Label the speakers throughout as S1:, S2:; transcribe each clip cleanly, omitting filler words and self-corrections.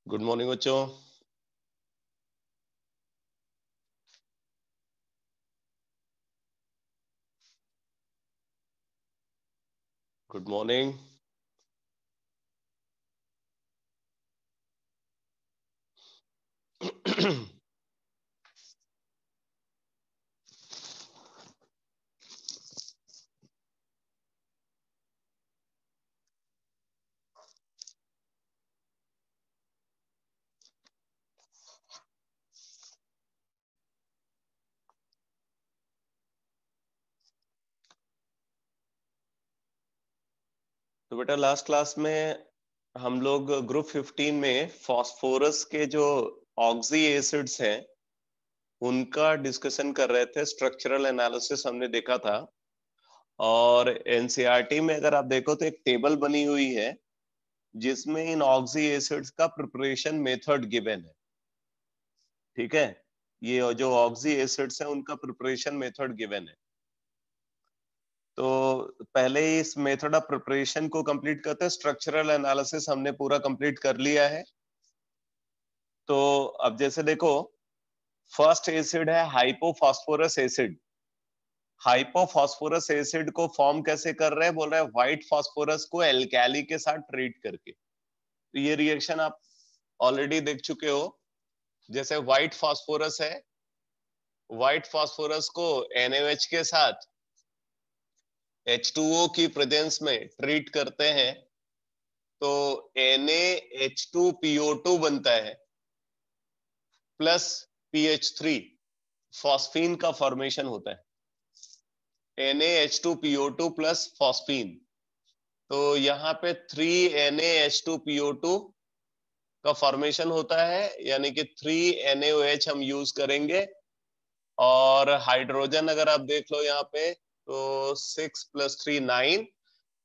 S1: Good morning बच्चों। Good morning. तो बेटा लास्ट क्लास में हम लोग ग्रुप 15 में फास्फोरस के जो ऑक्सी एसिड्स हैं उनका डिस्कशन कर रहे थे। स्ट्रक्चरल एनालिसिस हमने देखा था और एनसीईआरटी में अगर आप देखो तो एक टेबल बनी हुई है जिसमें इन ऑक्सी एसिड्स का प्रिपरेशन मेथड गिवन है। ठीक है, ये जो ऑक्सी एसिड्स हैं उनका प्रिपरेशन मेथड गिवन है। तो पहले इस मेथड ऑफ प्रिपरेशन को कंप्लीट करते हैं। स्ट्रक्चरल एनालिसिस हमने पूरा कंप्लीट कर लिया है। तो अब जैसे देखो, फर्स्ट एसिड है हाइपोफॉस्फोरस एसिड। हाइपोफॉस्फोरस एसिड को फॉर्म कैसे कर रहे हैं, बोल रहे हैं व्हाइट फास्फोरस को एल्काली के साथ ट्रीट करके। तो ये रिएक्शन आप ऑलरेडी देख चुके हो। जैसे व्हाइट फास्फोरस है, व्हाइट फास्फोरस को NaOH के साथ H2O की प्रेजेंस में ट्रीट करते हैं तो NaH2PO2 बनता है प्लस PH3, फॉस्फीन का फॉर्मेशन होता है। NaH2PO2 प्लस फॉस्फीन, तो यहाँ पे 3NaH2PO2 का फॉर्मेशन होता है, यानी कि 3NaOH हम यूज करेंगे। और हाइड्रोजन अगर आप देख लो यहाँ पे तो 6 + 3 9,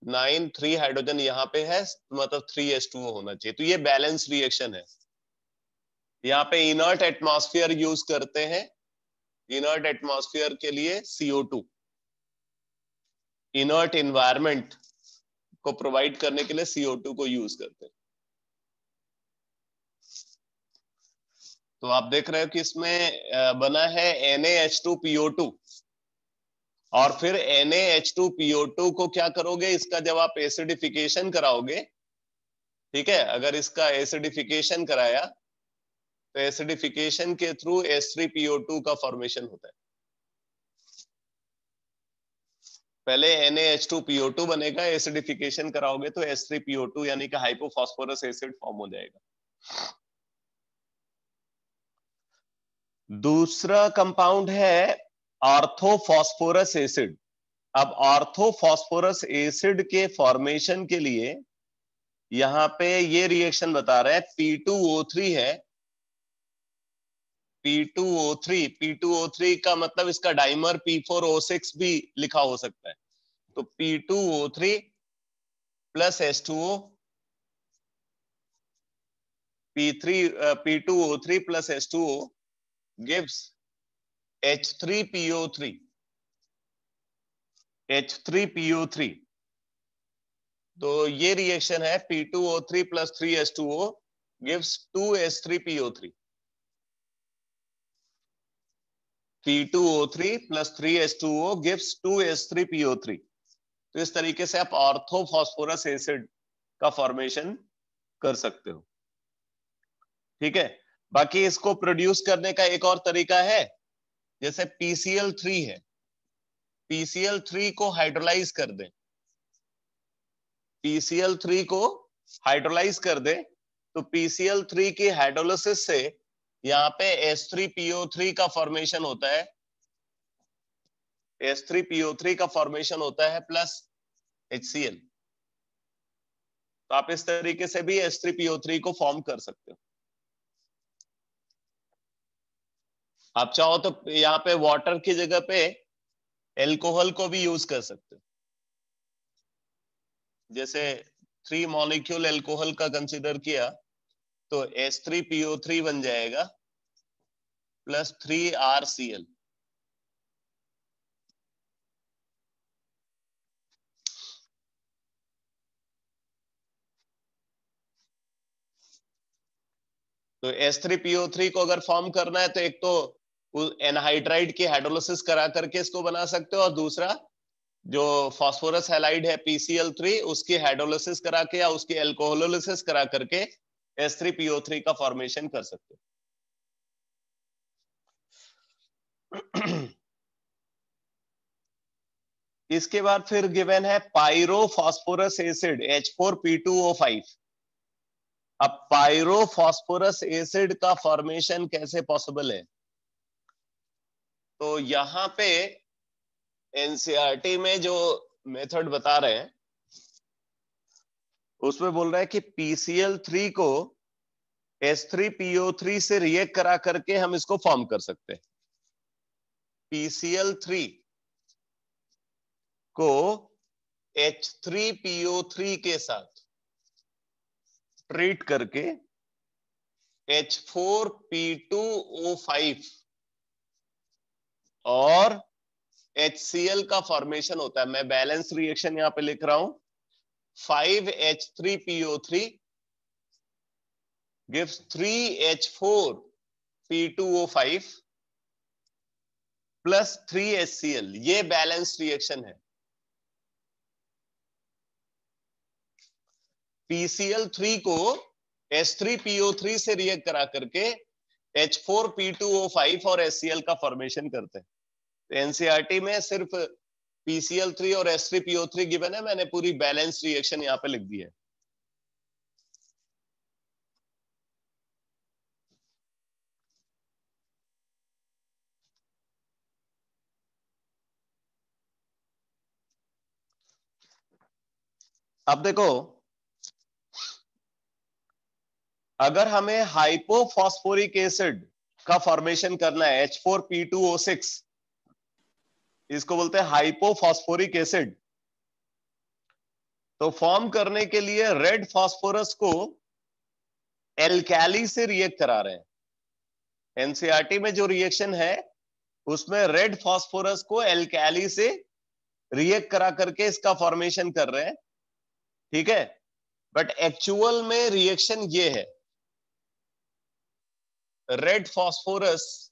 S1: 9 3 हाइड्रोजन यहाँ पे है, मतलब 3H2O होना चाहिए। तो ये बैलेंस रिएक्शन है। यहाँ पे इनर्ट एटमॉस्फेयर यूज करते हैं। इनर्ट एटमॉस्फेयर के लिए CO2, इनर्ट एनवायरनमेंट को प्रोवाइड करने के लिए CO2 को यूज करते हैं। तो आप देख रहे हो कि इसमें बना है NaH2PO2 और फिर NaH2PO2 को क्या करोगे, इसका जब आप एसिडिफिकेशन कराओगे, ठीक है, अगर इसका एसिडिफिकेशन कराया तो एसिडिफिकेशन के थ्रू H3PO2 का फॉर्मेशन होता है। पहले NaH2PO2 बनेगा, एसिडिफिकेशन कराओगे तो H3PO2 यानी कि हाइपोफॉस्फोरस एसिड फॉर्म हो जाएगा। दूसरा कंपाउंड है ऑर्थोफॉस्फोरस एसिड। अब ऑर्थोफॉस्फोरस एसिड के फॉर्मेशन के लिए यहां पे ये रिएक्शन बता रहे हैं, P2O3 है। P2O3 का मतलब इसका डाइमर P4O6 भी लिखा हो सकता है। तो P2O3 plus H2O, P2O3 plus H2O gives H3PO3, H3PO3। तो ये रिएक्शन है P2O3 plus 3H2O gives 2H3PO3। P2O3 plus 3H2O gives 2H3PO3। तो इस तरीके से आप ऑर्थोफॉस्फोरस एसिड का फॉर्मेशन कर सकते हो। ठीक है, बाकी इसको प्रोड्यूस करने का एक और तरीका है, जैसे PCl3 है, PCl3 को हाइड्रोलाइज कर दें, PCl3 को हाइड्रोलाइज कर दे तो PCl3 की हाइड्रोलिसिस से यहाँ पे H3PO3 का फॉर्मेशन होता है, H3PO3 का फॉर्मेशन होता है प्लस HCl। तो आप इस तरीके से भी H3PO3 को फॉर्म कर सकते हो। आप चाहो तो यहाँ पे वाटर की जगह पे एल्कोहल को भी यूज कर सकते हो। जैसे 3 मॉलिक्यूल एल्कोहल का कंसीडर किया तो H3PO3 बन जाएगा प्लस 3RCl। तो H3PO3 को अगर फॉर्म करना है तो एक तो एनहाइड्राइड की हाइड्रोलिसिस करा करके इसको बना सकते हो, और दूसरा जो फास्फोरस हैलाइड है PCl3 उसकी हाइड्रोलिसिस करा के या उसकी एल्कोहोलिसिस करा करके H3PO3 का फॉर्मेशन कर सकते हो। इसके बाद फिर गिवन है पायरोफॉस्फोरस एसिड H4P2O5। अब पायरोफॉस्फोरस एसिड का फॉर्मेशन कैसे पॉसिबल है? तो यहां पे एनसीईआरटी में जो मेथड बता रहे हैं उसमें बोल रहा है कि PCl3 को H3PO3 से रिएक्ट करा करके हम इसको फॉर्म कर सकते हैं। PCl3 को H3PO3 के साथ ट्रीट करके H4P2O5 और HCl का फॉर्मेशन होता है। मैं बैलेंस रिएक्शन यहां पे लिख रहा हूं। 5H3PO3 gives 3H4P2O5 plus 3HCl। ये बैलेंस रिएक्शन है। PCl3 को H3PO3 से रिएक्ट करा करके H4P2O5 और HCl का फॉर्मेशन करते हैं। तो एनसीईआरटी में सिर्फ PCl3 और H3PO3 गिवन है, मैंने पूरी बैलेंस रिएक्शन यहां पे लिख दी है। अब देखो, अगर हमें हाइपोफॉस्फोरिक एसिड का फॉर्मेशन करना है H4P2O6, इसको बोलते हैं हाइपोफॉस्फोरिक एसिड, तो फॉर्म करने के लिए रेड फास्फोरस को एल्कैली से रिएक्ट करा रहे हैं। एनसीईआरटी में जो रिएक्शन है उसमें रेड फास्फोरस को एल्कैली से रिएक्ट करा करके इसका फॉर्मेशन कर रहे हैं, ठीक है। बट एक्चुअल में रिएक्शन ये है, रेड फास्फोरस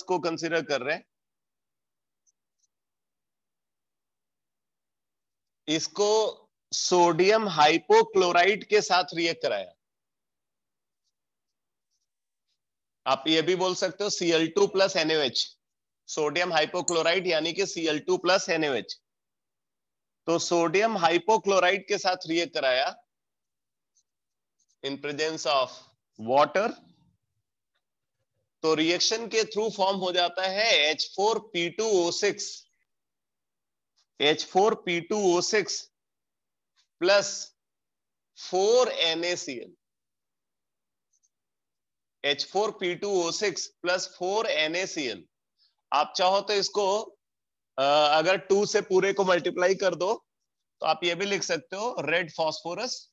S1: को कंसीडर कर रहे हैं, इसको सोडियम हाइपोक्लोराइड के साथ रिएक्ट कराया। आप ये भी बोल सकते हो Cl2 plus NaOH, sodium hypochloride यानी कि Cl2 प्लस NaOH। तो सोडियम हाइपोक्लोराइड के साथ रिएक्ट कराया इन प्रेजेंस ऑफ वाटर, तो रिएक्शन के थ्रू फॉर्म हो जाता है H4P2O6 plus 4NaCl। H4P2O6 plus 4NaCl। आप चाहो तो इसको अगर 2 से पूरे को मल्टीप्लाई कर दो तो आप ये भी लिख सकते हो, red phosphorus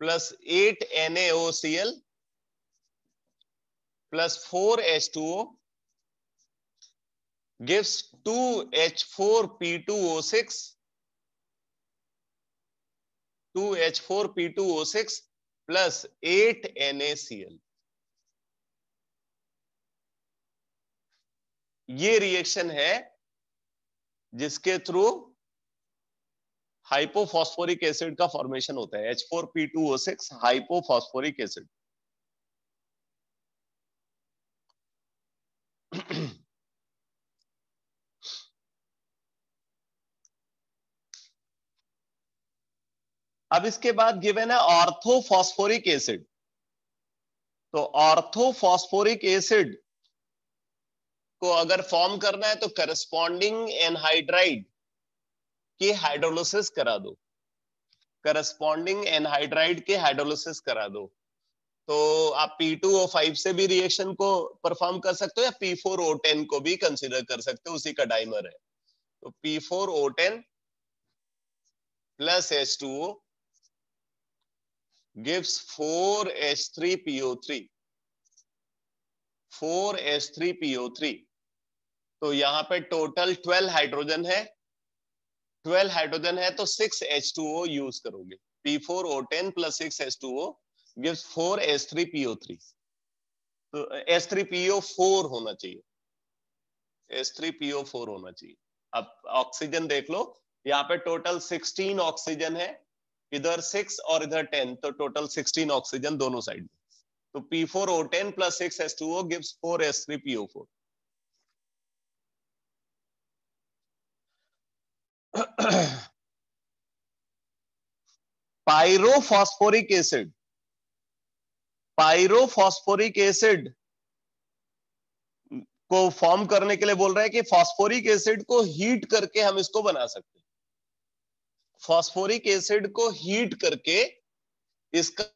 S1: plus 8NaOCl plus 4H2O gives 2H4P2O6 plus 8NaCl। ये रिएक्शन है जिसके थ्रू हाइपोफॉस्फोरिक एसिड का फॉर्मेशन होता है, H4P2O6 हाइपोफॉस्फोरिक एसिड। अब इसके बाद गिवन है ऑर्थोफॉस्फोरिक एसिड। तो ऑर्थोफॉस्फोरिक एसिड को अगर फॉर्म करना है तो करस्पॉन्डिंग एनहाइड्राइड की हाइड्रोलिसिस करा दो, करस्पॉन्डिंग एनहाइड्राइड के हाइड्रोलिसिस करा दो। तो आप P2O5 से भी रिएक्शन को परफॉर्म कर सकते हो या P4O10 को भी कंसीडर कर सकते हो, उसी का डाइमर है। तो P4O10 plus H2O gives 4H3PO3 4H3PO3। तो यहां पे टोटल 12 हाइड्रोजन है, 12 हाइड्रोजन है तो 6H2O यूज करोगे। P4O10 plus 6H2O gives 4S3PO3। तो H3PO4 होना चाहिए, H3PO4 होना चाहिए। अब ऑक्सीजन देख लो, यहाँ पे टोटल 16 ऑक्सीजन है, इधर 6 और इधर 10, तो टोटल 16 ऑक्सीजन दोनों साइड में। तो P4O10 plus 6H2O gives 4S3PO4। Pyrophosphoric acid, pyrophosphoric acid को फॉर्म करने के लिए बोल रहे हैं कि फॉस्फोरिक एसिड को हीट करके हम इसको बना सकते हैं। फॉस्फोरिक एसिड को हीट करके इसका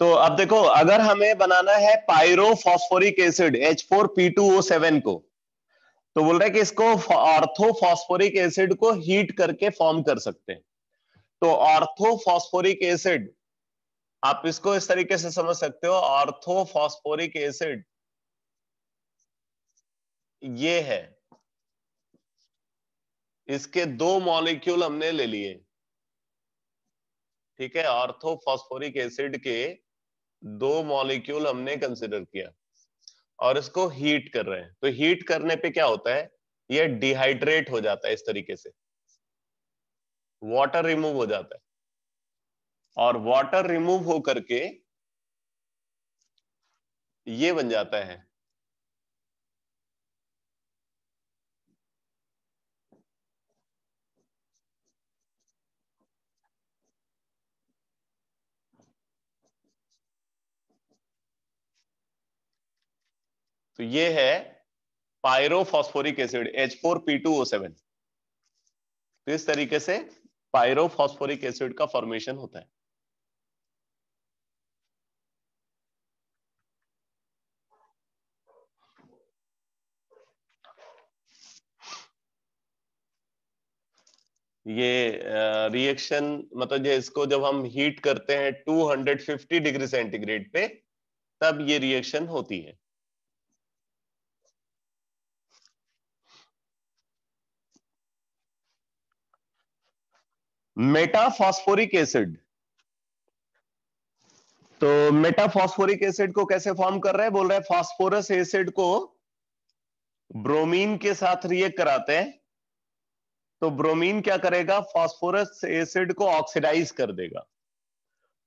S1: तो अब देखो, अगर हमें बनाना है पायरोफॉस्फोरिक एसिड H4P2O7 को, तो बोल रहे हैं कि इसको ऑर्थोफॉस्फोरिक एसिड को हीट करके फॉर्म कर सकते हैं। तो ऑर्थोफॉस्फोरिक एसिड, आप इसको इस तरीके से समझ सकते हो, ऑर्थोफॉस्फोरिक एसिड ये है, इसके दो मॉलिक्यूल हमने ले लिए, ठीक है। ऑर्थोफॉस्फोरिक एसिड के दो मॉलिक्यूल हमने कंसिडर किया और इसको हीट कर रहे हैं। तो हीट करने पे क्या होता है, ये डिहाइड्रेट हो जाता है इस तरीके से, वाटर रिमूव हो जाता है, और वाटर रिमूव हो करके ये बन जाता है। तो ये है पायरोफॉस्फोरिक एसिड H4P2O7। तो इस तरीके से पायरोफॉस्फोरिक एसिड का फॉर्मेशन होता है। ये रिएक्शन मतलब ये, इसको जब हम हीट करते हैं 250 डिग्री सेंटीग्रेड पे, तब ये रिएक्शन होती है। मेटाफॉस्फोरिक एसिड, तो मेटाफॉस्फोरिक एसिड को कैसे फॉर्म कर रहे हैं, बोल रहे हैं फास्फोरस एसिड को ब्रोमीन के साथ रिएक्ट कराते हैं, तो ब्रोमीन क्या करेगा, फास्फोरस एसिड को ऑक्सीडाइज कर देगा।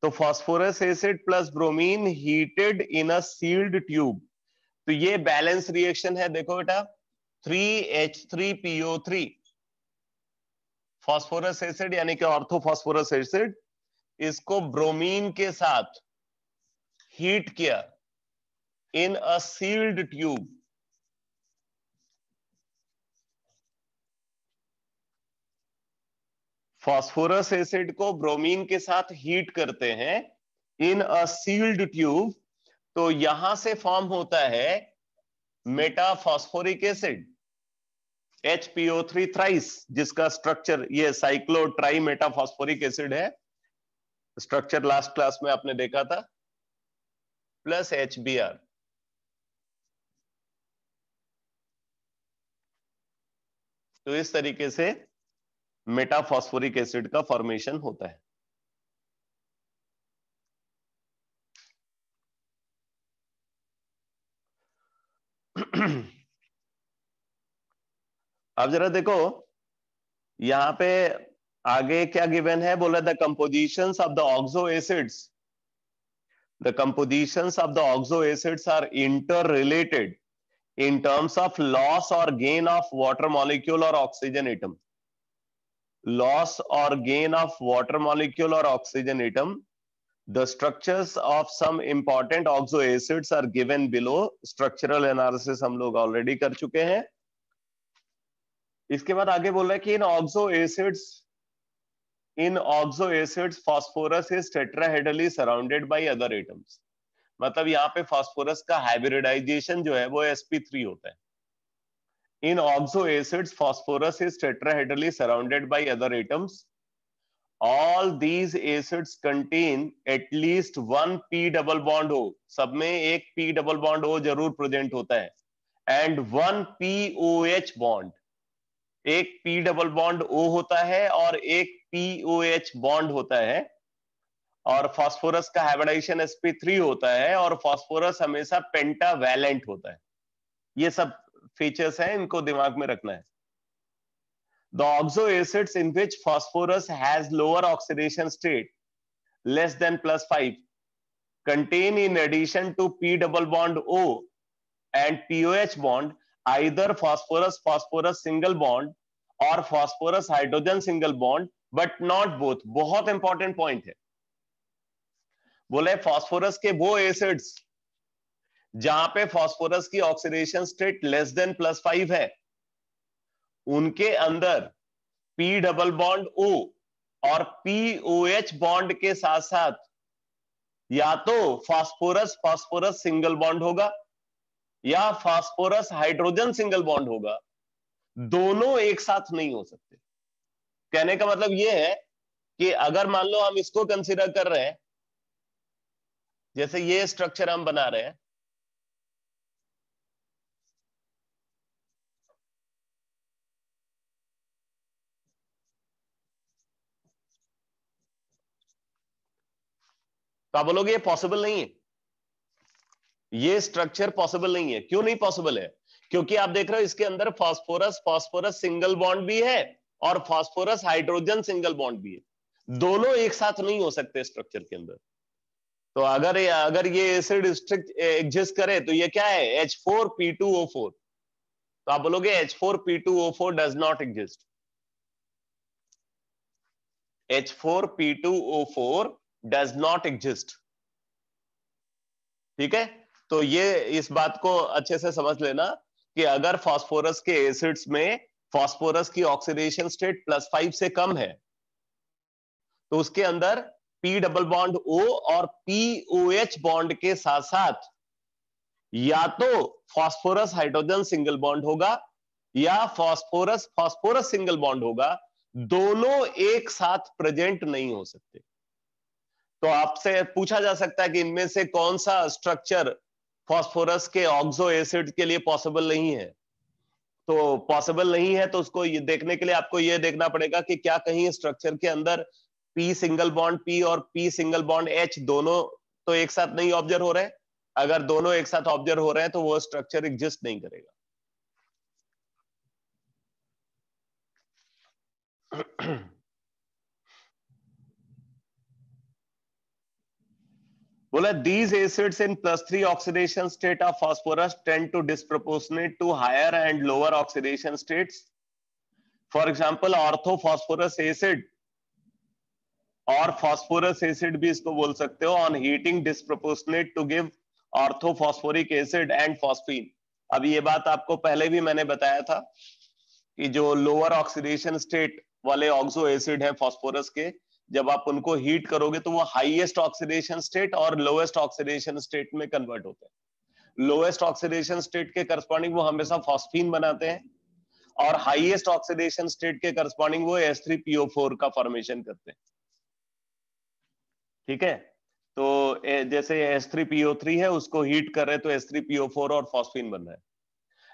S1: तो phosphorus acid plus bromine heated in a sealed tube, तो ये बैलेंस रिएक्शन है। देखो बेटा, 3H3PO3, फास्फोरस एसिड यानी कि ऑर्थोफॉस्फोरस एसिड, इसको ब्रोमीन के साथ हीट किया इन a sealed tube. Phosphorus acid को ब्रोमीन के साथ हीट करते हैं इन अ सील्ड ट्यूब, तो यहां से फॉर्म होता है Meta phosphoric acid HPO3 thrice, जिसका स्ट्रक्चर ये cyclo try Meta phosphoric acid है, स्ट्रक्चर लास्ट क्लास में आपने देखा था, प्लस HBr। तो इस तरीके से मेटा फॉस्फोरिक एसिड का फॉर्मेशन होता है। अब जरा देखो यहां पे आगे क्या गिवन है, बोला the compositions of the oxo acids, the compositions of the oxo acids are interrelated in terms of loss or gain of water molecule or oxygen atom. Loss or gain of water molecule or oxygen atom. The structures of some important oxo acids are given below. Structural analysis हम लोग already कर चुके हैं। इसके बाद आगे बोल रहा है कि in oxo acids phosphorus is tetrahedrally surrounded by other atoms. मतलब यहाँ पे फास्फोरस का हाइब्रिडाइजेशन जो है वो sp3 होता है। In oxo acids, phosphorus is tetrahedrally surrounded by other atoms. All these acids contain at least one p double bond O. सब में एक p double bond O जरूर प्रेजेंट होता है, and one POH bond. एक p double bond O होता है और एक POH bond होता है, और फास्फोरस का हाइब्रिडाइजेशन sp3 होता है, और फास्फोरस हमेशा पेंटावैलेंट होता है। ये सब फीचर्स हैं, इनको दिमाग में रखना है। The oxo acids in which phosphorus has lower oxidation state less than +5 contain in addition to p double bond O and POH bond either phosphorus phosphorus single bond or phosphorus hydrogen single bond but not both। बहुत important point है, बोले phosphorus के वो acids जहां पे phosphorus की oxidation state less than +5 है, उनके अंदर P डबल बॉन्ड O और POH बॉन्ड के साथ साथ या तो फास्फोरस फास्फोरस सिंगल बॉन्ड होगा या फास्फोरस हाइड्रोजन सिंगल बॉन्ड होगा, दोनों एक साथ नहीं हो सकते। कहने का मतलब यह है कि अगर मान लो हम इसको कंसीडर कर रहे हैं, जैसे ये स्ट्रक्चर हम बना रहे हैं, तो आप बोलोगे ये पॉसिबल नहीं है, ये स्ट्रक्चर पॉसिबल नहीं है। क्यों नहीं पॉसिबल है? क्योंकि आप देख रहे हो इसके अंदर फास्फोरस फास्फोरस सिंगल बॉन्ड भी है और फास्फोरस हाइड्रोजन सिंगल बॉन्ड भी है, दोनों एक साथ नहीं हो सकते स्ट्रक्चर के अंदर। तो अगर ये एसिड एग्जिस्ट करे तो ये क्या है, H4P2O4। तो आप बोलोगे H4P2O4 does not exist, H4P2O4 does not exist. ठीक है, तो ये इस बात को अच्छे से समझ लेना कि अगर फास्फोरस के एसिड्स में फास्फोरस की ऑक्सीडेशन स्टेट +5 से कम है तो उसके अंदर P डबल बॉन्ड O और POH बॉन्ड के साथ साथ या तो फास्फोरस हाइड्रोजन सिंगल बॉन्ड होगा या फास्फोरस फास्फोरस सिंगल बॉन्ड होगा, दोनों एक साथ प्रेजेंट नहीं हो सकते। तो आपसे पूछा जा सकता है कि इनमें से कौन सा स्ट्रक्चर फास्फोरस के ऑक्सो एसिड के लिए पॉसिबल नहीं है। तो पॉसिबल नहीं है तो उसको ये देखने के लिए आपको ये देखना पड़ेगा कि क्या कहीं स्ट्रक्चर के अंदर P सिंगल बॉन्ड P और P सिंगल बॉन्ड H दोनों तो एक साथ नहीं ऑब्जर्व हो रहे हैं। अगर दोनों एक साथ ऑब्जर्व हो रहे हैं तो वो स्ट्रक्चर एग्जिस्ट नहीं करेगा। बोला these acids in +3 oxidation state of phosphorus tend to disproportionate to higher and lower oxidation states. For example, orthophosphorus acid और phosphorus acid भी इसको बोल सकते हो, on heating disproportionate to give orthophosphoric acid and phosphine। अब ये बात आपको पहले भी मैंने बताया था कि जो लोअर ऑक्सीडेशन स्टेट वाले ऑक्सो एसिड हैं फास्फोरस के, जब आप उनको हीट करोगे तो वो हाईएस्ट ऑक्सीडेशन स्टेट और लोएस्ट ऑक्सीडेशन स्टेट में कन्वर्ट होते हैं। लोएस्ट ऑक्सीडेशन स्टेट के करस्पॉन्डिंग वो हमेशा फॉस्फीन बनाते हैं, और हाईएस्ट ऑक्सीडेशन स्टेट के करस्पॉन्डिंग वो H3PO4 का फॉर्मेशन करते हैं। ठीक है, तो जैसे H3PO3 है, उसको हीट कर रहे हैं तो H3PO4 और फॉस्फीन बन रहा है।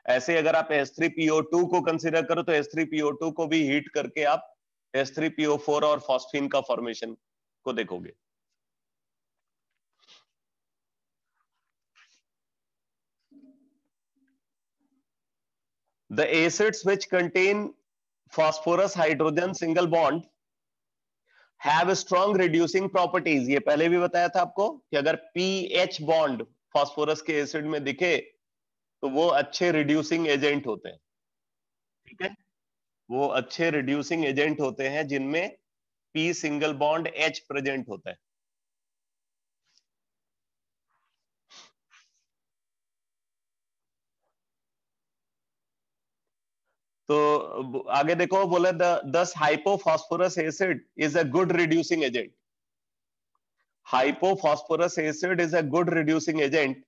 S1: ऐसे अगर आप H3PO2 को कंसीडर करो तो H3PO2 को भी हीट करके आप H3PO4 और फॉस्फीन का फॉर्मेशन को देखोगे। The acids which contain phosphorus hydrogen single bond have strong reducing properties। ये पहले भी बताया था आपको कि अगर pH बॉन्ड फास्फोरस के एसिड में दिखे तो वो अच्छे रिड्यूसिंग एजेंट होते हैं। ठीक है, वो अच्छे रिड्यूसिंग एजेंट होते हैं जिनमें P single bond H present होता है। तो आगे देखो, बोले दस hypophosphorous acid is a good reducing agent. Hypophosphorous acid is a good reducing agent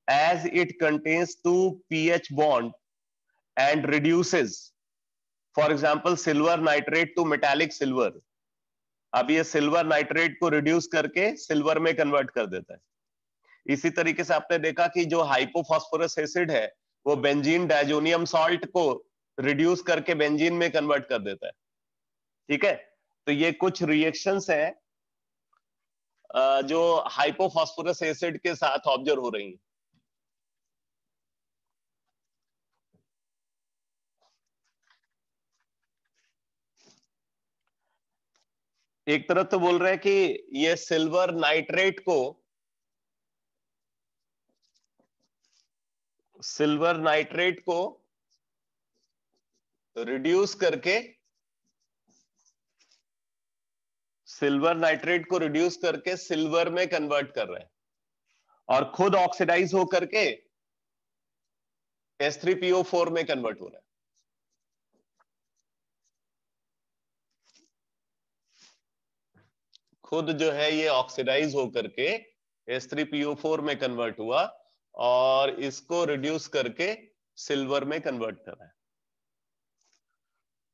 S1: as it contains two pH bond and reduces, for example silver nitrate to metallic silver। अब ये silver nitrate को reduce करके silver में convert कर देता है। इसी तरीके से आपने देखा कि जो हाइपोफॉस्फोरस एसिड है वो बेंजीन डायजोनियम सॉल्ट को रिड्यूस करके बेंजीन में कन्वर्ट कर देता है। ठीक है, तो ये कुछ रिएक्शंस हैं जो हाइपोफॉस्फोरस एसिड के साथ ऑब्जर्व हो रही हैं। एक तरफ तो बोल रहे हैं कि ये सिल्वर नाइट्रेट को रिड्यूस करके सिल्वर में कन्वर्ट कर रहे हैं और खुद ऑक्सीडाइज होकर के H3PO4 में कन्वर्ट हो रहा है। खुद जो है ये ऑक्सीडाइज होकर के H3PO4 में कन्वर्ट हुआ और इसको रिड्यूस करके सिल्वर में कन्वर्ट कर रहा है।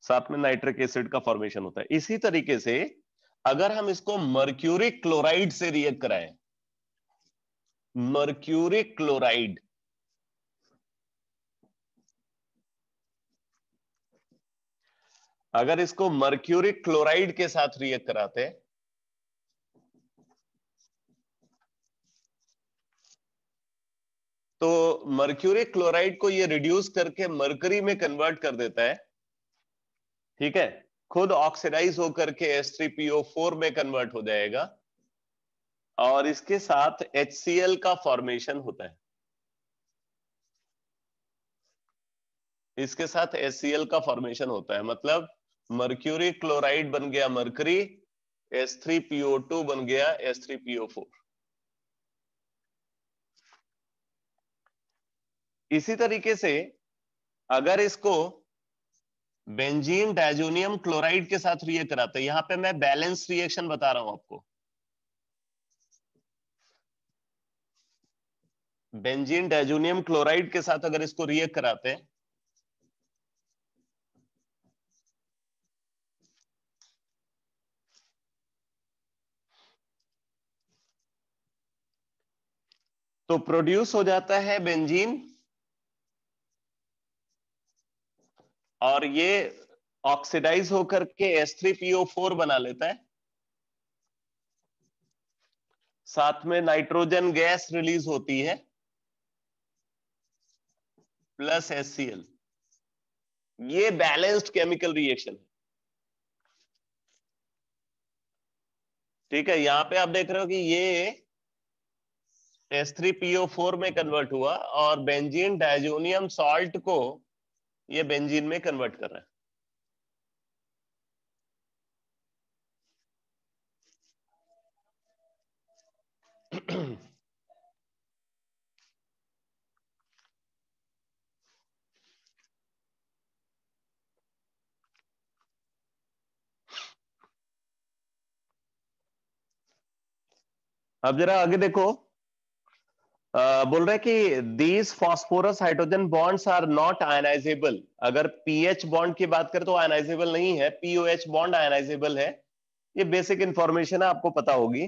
S1: साथ में नाइट्रिक एसिड का फॉर्मेशन होता है। इसी तरीके से अगर हम इसको मर्क्यूरी क्लोराइड से रिएक्ट कराएं, मर्क्यूरी क्लोराइड, अगर इसको मर्क्यूरी क्लोराइड के साथ रिएक्ट कराते हैं तो मर्क्यूरी क्लोराइड को ये रिड्यूस करके मर्करी में कन्वर्ट कर देता है। ठीक है, खुद ऑक्सीडाइज होकर के H3PO4 में कन्वर्ट हो जाएगा और इसके साथ HCl का फॉर्मेशन होता है। इसके साथ HCl का फॉर्मेशन होता है, मतलब मर्क्यूरी क्लोराइड बन गया मरकरी, H3PO2 बन गया H3PO4। इसी तरीके से अगर इसको बेंजीन डायजोनियम क्लोराइड के साथ रिएक्ट कराते हैं, यहां पे मैं बैलेंस रिएक्शन बता रहा हूं आपको। बेंजीन डायजोनियम क्लोराइड के साथ अगर इसको रिएक्ट कराते हैं तो प्रोड्यूस हो जाता है बेंजीन, और ये ऑक्सीडाइज होकर के H3PO4 बना लेता है। साथ में नाइट्रोजन गैस रिलीज होती है प्लस HCl। ये बैलेंस्ड केमिकल रिएक्शन है। ठीक है, यहां पे आप देख रहे हो कि ये H3PO4 में कन्वर्ट हुआ और बेंजीन डायजोनियम सॉल्ट को ये बेंजीन में कन्वर्ट कर रहा है। अब जरा आगे देखो, बोल रहे हैं कि these phosphorus hydrogen bonds are not ionisable. अगर पीएच बॉन्ड की बात करें तो आयनाइजेबल नहीं है, पीओएच बॉन्ड आयनाइजेबल है। ये बेसिक इंफॉर्मेशन है, आपको पता होगी।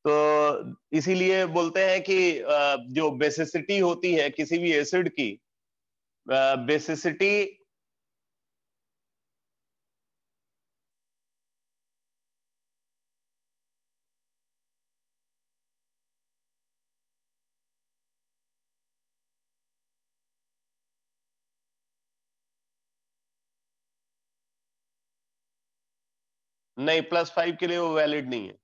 S1: तो इसीलिए बोलते हैं कि जो बेसिसिटी होती है किसी भी एसिड की, बेसिसिटी नहीं, +5 के लिए वो वैलिड नहीं है।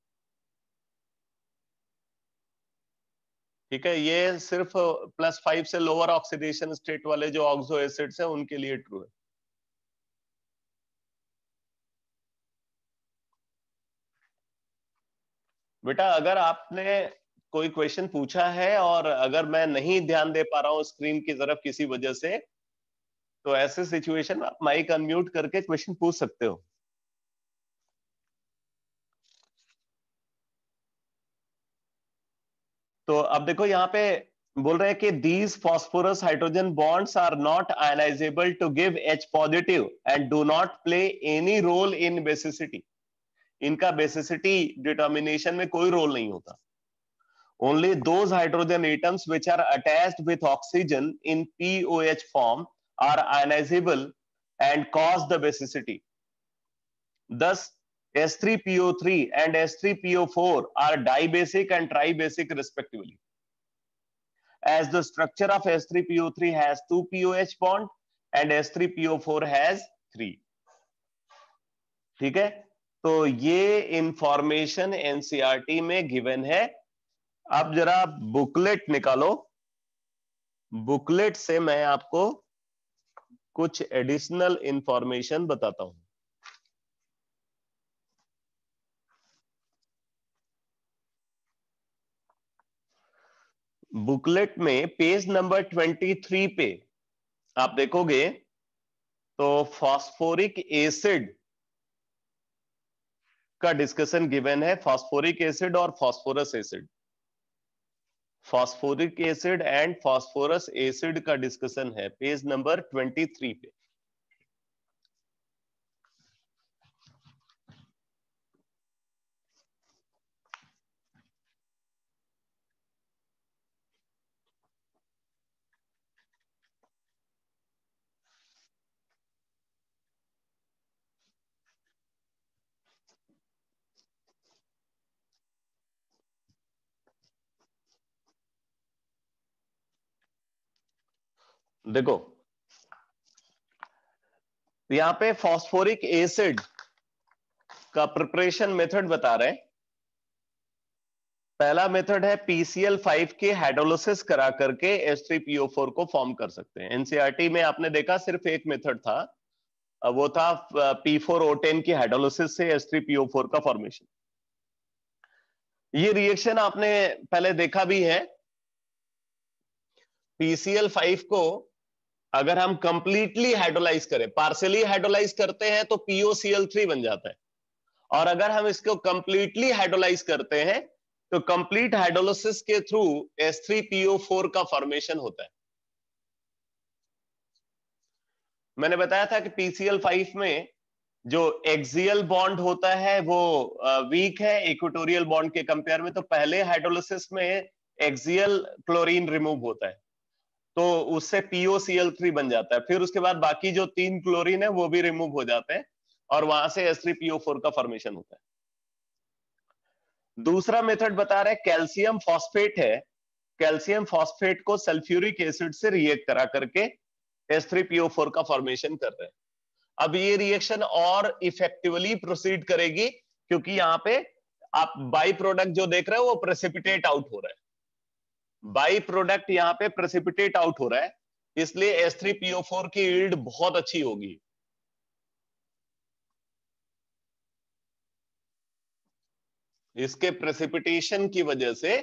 S1: ठीक है, ये सिर्फ +5 से लोअर ऑक्सीडेशन स्टेट वाले जो ऑक्सो एसिड्स हैं उनके लिए ट्रू है। बेटा अगर आपने कोई क्वेश्चन पूछा है और अगर मैं नहीं ध्यान दे पा रहा हूं स्क्रीन की तरफ किसी वजह से, तो ऐसे सिचुएशन में आप माइक अनम्यूट करके क्वेश्चन पूछ सकते हो। तो अब देखो यहाँ पे बोल रहे हैं कि these phosphorus hydrogen bonds are not ionisable to give H positive and do not play any role in basicity. इनका बेसिसिटी डिटर्मिनेशन में कोई रोल नहीं होता। Only those hydrogen atoms which are attached with oxygen in POH form are ionizable and cause the basicity. Thus, S3PO3 and S3PO4 are dibasic and tribasic respectively. As the structure of S3PO3 has 2 POH bond and S3PO4 has 3. ठीक है, तो ये information NCERT में given है। अब जरा booklet निकालो, booklet से मैं आपको कुछ एडिशनल इंफॉर्मेशन बताता हूं। बुकलेट में पेज नंबर 23 पे आप देखोगे तो फास्फोरिक एसिड का डिस्कशन गिवन है। फास्फोरिक एसिड और phosphorus acid, phosphoric acid and phosphorus acid का डिस्कशन है पेज नंबर 23 पे। देखो यहां पे फास्फोरिक एसिड का प्रिपरेशन मेथड बता रहे हैं। पहला मेथड है PCl5 के हाइड्रोलिसिस करा करके H3PO4 को फॉर्म कर सकते हैं। एनसीईआरटी में आपने देखा सिर्फ एक मेथड था, वो था P4O10 की हाइड्रोलिसिस से H3PO4 का फॉर्मेशन। ये रिएक्शन आपने पहले देखा भी है। PCl5 को अगर हम कंप्लीटली हाइड्रोलाइज करें, पार्शियली हाइड्रोलाइज करते हैं तो POCl3 बन जाता है, और अगर हम इसको कंप्लीटली हाइड्रोलाइज करते हैं तो कंप्लीट हाइड्रोलिसिस के थ्रू H3PO4 का फॉर्मेशन होता है। मैंने बताया था कि PCl5 में जो एक्सियल बॉन्ड होता है वो वीक है इक्वेटोरियल बॉन्ड के कंपेयर में। तो पहले हाइड्रोलिसिस में एक्सियल क्लोरीन रिमूव होता है तो उससे POCl3 बन जाता है। फिर उसके बाद बाकी जो 3 क्लोरीन है वो भी रिमूव हो जाते हैं और वहां से H3PO4 का फॉर्मेशन होता है। दूसरा मेथड बता रहे हैं कैल्शियम फॉस्फेट है, कैल्शियम फॉस्फेट को सल्फ्यूरिक एसिड से रिएक्ट करा करके H3PO4 का फॉर्मेशन कर रहे हैं। अब ये रिएक्शन और इफेक्टिवली प्रोसीड करेगी क्योंकि यहाँ पे आप बाई प्रोडक्ट जो देख रहे हो वो प्रेसिपिटेट आउट हो रहा है। बाई प्रोडक्ट यहाँ पे प्रेसिपिटेट आउट हो रहा है, इसलिए H3PO4 की यील्ड बहुत अच्छी होगी। इसके प्रेसिपिटेशन की वजह से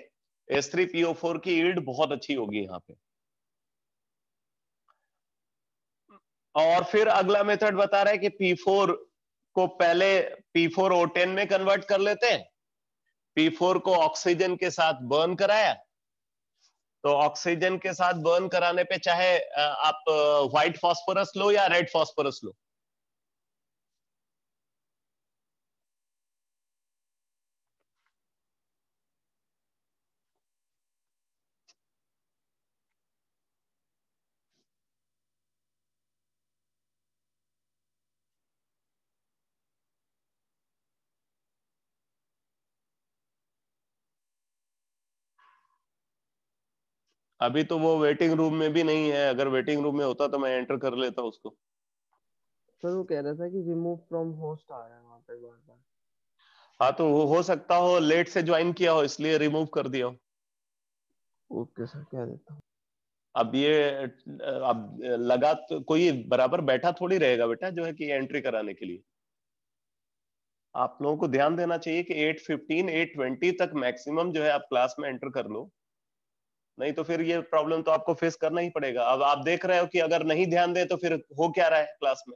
S1: H3PO4 की यील्ड बहुत अच्छी होगी यहाँ पे। और फिर अगला मेथड बता रहा है कि P4 को पहले P4O10 में कन्वर्ट कर लेते हैं, P4 को ऑक्सीजन के साथ बर्न कराया, तो ऑक्सीजन के साथ बर्न कराने पे चाहे आप व्हाइट फास्फोरस लो या रेड फास्फोरस लो, अभी तो वो वेटिंग रूम में भी नहीं है। अगर वेटिंग रूम में होता तो मैं एंटर कर लेता उसको।
S2: सर वो कह रहा था कि रिमूव फ्रॉम होस्ट आ रहा है वहां पे बार बार।
S1: हाँ तो हो सकता हो लेट से ज्वाइन किया हो इसलिए रिमूव कर दिया हो।
S2: ओके सर, कह देता हूँ।
S1: अब ये अब लगा तो कोई बराबर बैठा थोड़ी रहेगा बेटा जो है कि एंट्री कराने के लिए। आप लोगों को ध्यान देना चाहिए कि 8:15 8:20 तक मैक्सिमम जो है आप क्लास में एंटर कर लो, नहीं तो फिर ये प्रॉब्लम तो आपको फेस करना ही पड़ेगा। अब आप देख रहे हो कि अगर नहीं ध्यान दे तो फिर हो क्या रहा है क्लास में।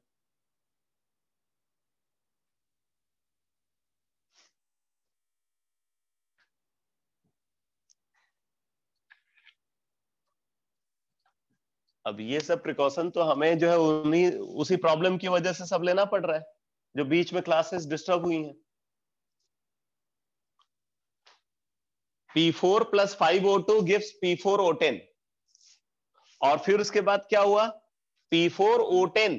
S1: अब ये सब प्रिकॉशन तो हमें जो है उन्हीं उसी प्रॉब्लम की वजह से सब लेना पड़ रहा है जो बीच में क्लासेस डिस्टर्ब हुई हैं। P4 + 5O2 गिव्स P4O10 और फिर उसके बाद क्या हुआ P4O10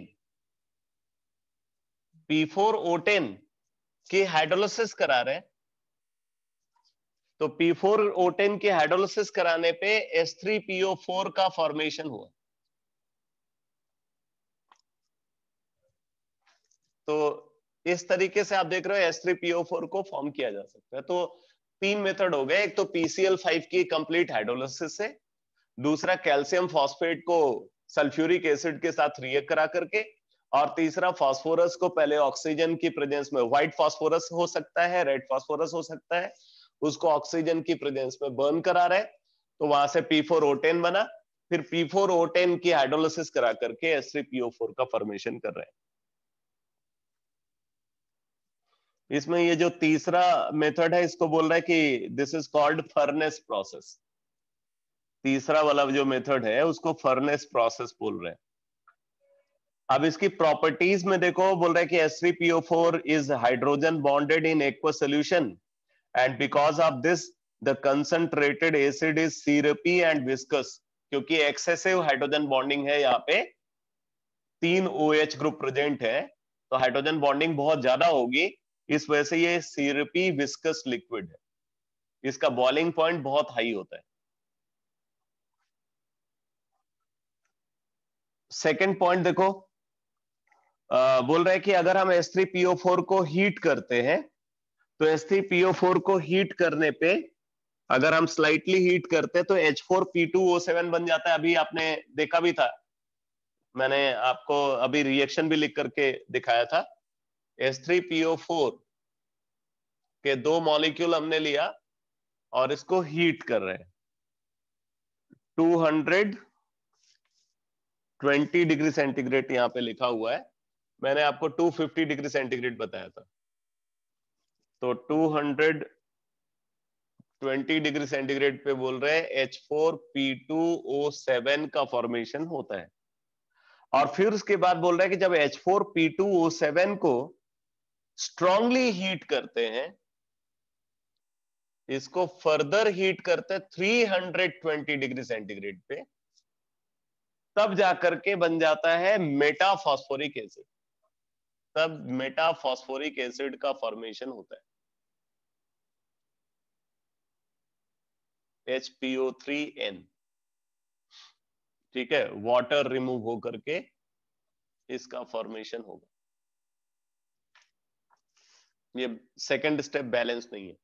S1: P4O10 की हाइड्रोलिसिस करा रहे हैं। तो P4O10 की हाइड्रोलिसिस कराने पे H3PO4 का फॉर्मेशन हुआ। तो इस तरीके से आप देख रहे हो H3PO4 को फॉर्म किया जा सकता है। तो 3 मेथड हो गए, एक तो PCl5 की कंप्लीट हाइड्रोलिसिस से, दूसरा कैल्शियम फॉस्फेट को सल्फ्यूरिक एसिड के साथ रिएक्ट करा करके, और तीसरा फास्फोरस को पहले ऑक्सीजन की प्रेजेंस में, व्हाइट फास्फोरस हो सकता है रेड फास्फोरस हो सकता है, उसको ऑक्सीजन की प्रेजेंस में बर्न करा रहे, तो वहां से P4O10 बना। फिर P4O10 की हाइड्रोलिसिस करा करके H3PO4 का फॉर्मेशन कर रहे हैं। इसमें ये जो तीसरा मेथड है इसको बोल रहा है कि this is called furnace process. तीसरा वाला जो मेथड है उसको फर्नेस प्रोसेस बोल रहे हैं। अब इसकी प्रॉपर्टीज में देखो, बोल रहा है कि H3PO4 is hydrogen bonded in aqueous solution and because of this the concentrated acid is syrupy and viscous. क्योंकि एक्सेसिव हाइड्रोजन बॉन्डिंग है, यहाँ पे 3 OH ग्रुप प्रेजेंट है, तो हाइड्रोजन बॉन्डिंग बहुत ज्यादा होगी, इस वजह से ये सिरपी विस्कस लिक्विड है, इसका बॉइलिंग पॉइंट बहुत हाई होता है। सेकेंड पॉइंट देखो, बोल रहे हैं कि अगर हम H3PO4 को हीट करते हैं तो H3PO4 को हीट करने पे, अगर हम स्लाइटली हीट करते हैं तो H4P2O7 बन जाता है। अभी आपने देखा भी था, मैंने आपको अभी रिएक्शन भी लिख करके दिखाया था। H3PO4 के 2 मॉलिक्यूल हमने लिया और इसको हीट कर रहे हैं 220 डिग्री सेंटीग्रेड, यहां पे लिखा हुआ है, मैंने आपको 250 डिग्री सेंटीग्रेड बताया था। तो 220 डिग्री सेंटीग्रेड पे बोल रहे हैं H4P2O7 का फॉर्मेशन होता है। और फिर उसके बाद बोल रहे हैं कि जब H4P2O7 को स्ट्रांगली हीट करते हैं, इसको फर्दर हीट करते हैं 320 डिग्री सेंटीग्रेड पे, तब जाकर के बन जाता है मेटाफॉस्फोरिक एसिड। तब मेटाफॉस्फोरिक एसिड का फॉर्मेशन होता है, HPO3N। ठीक है, वाटर रिमूव हो करके इसका फॉर्मेशन होगा। ये सेकंड स्टेप बैलेंस नहीं है।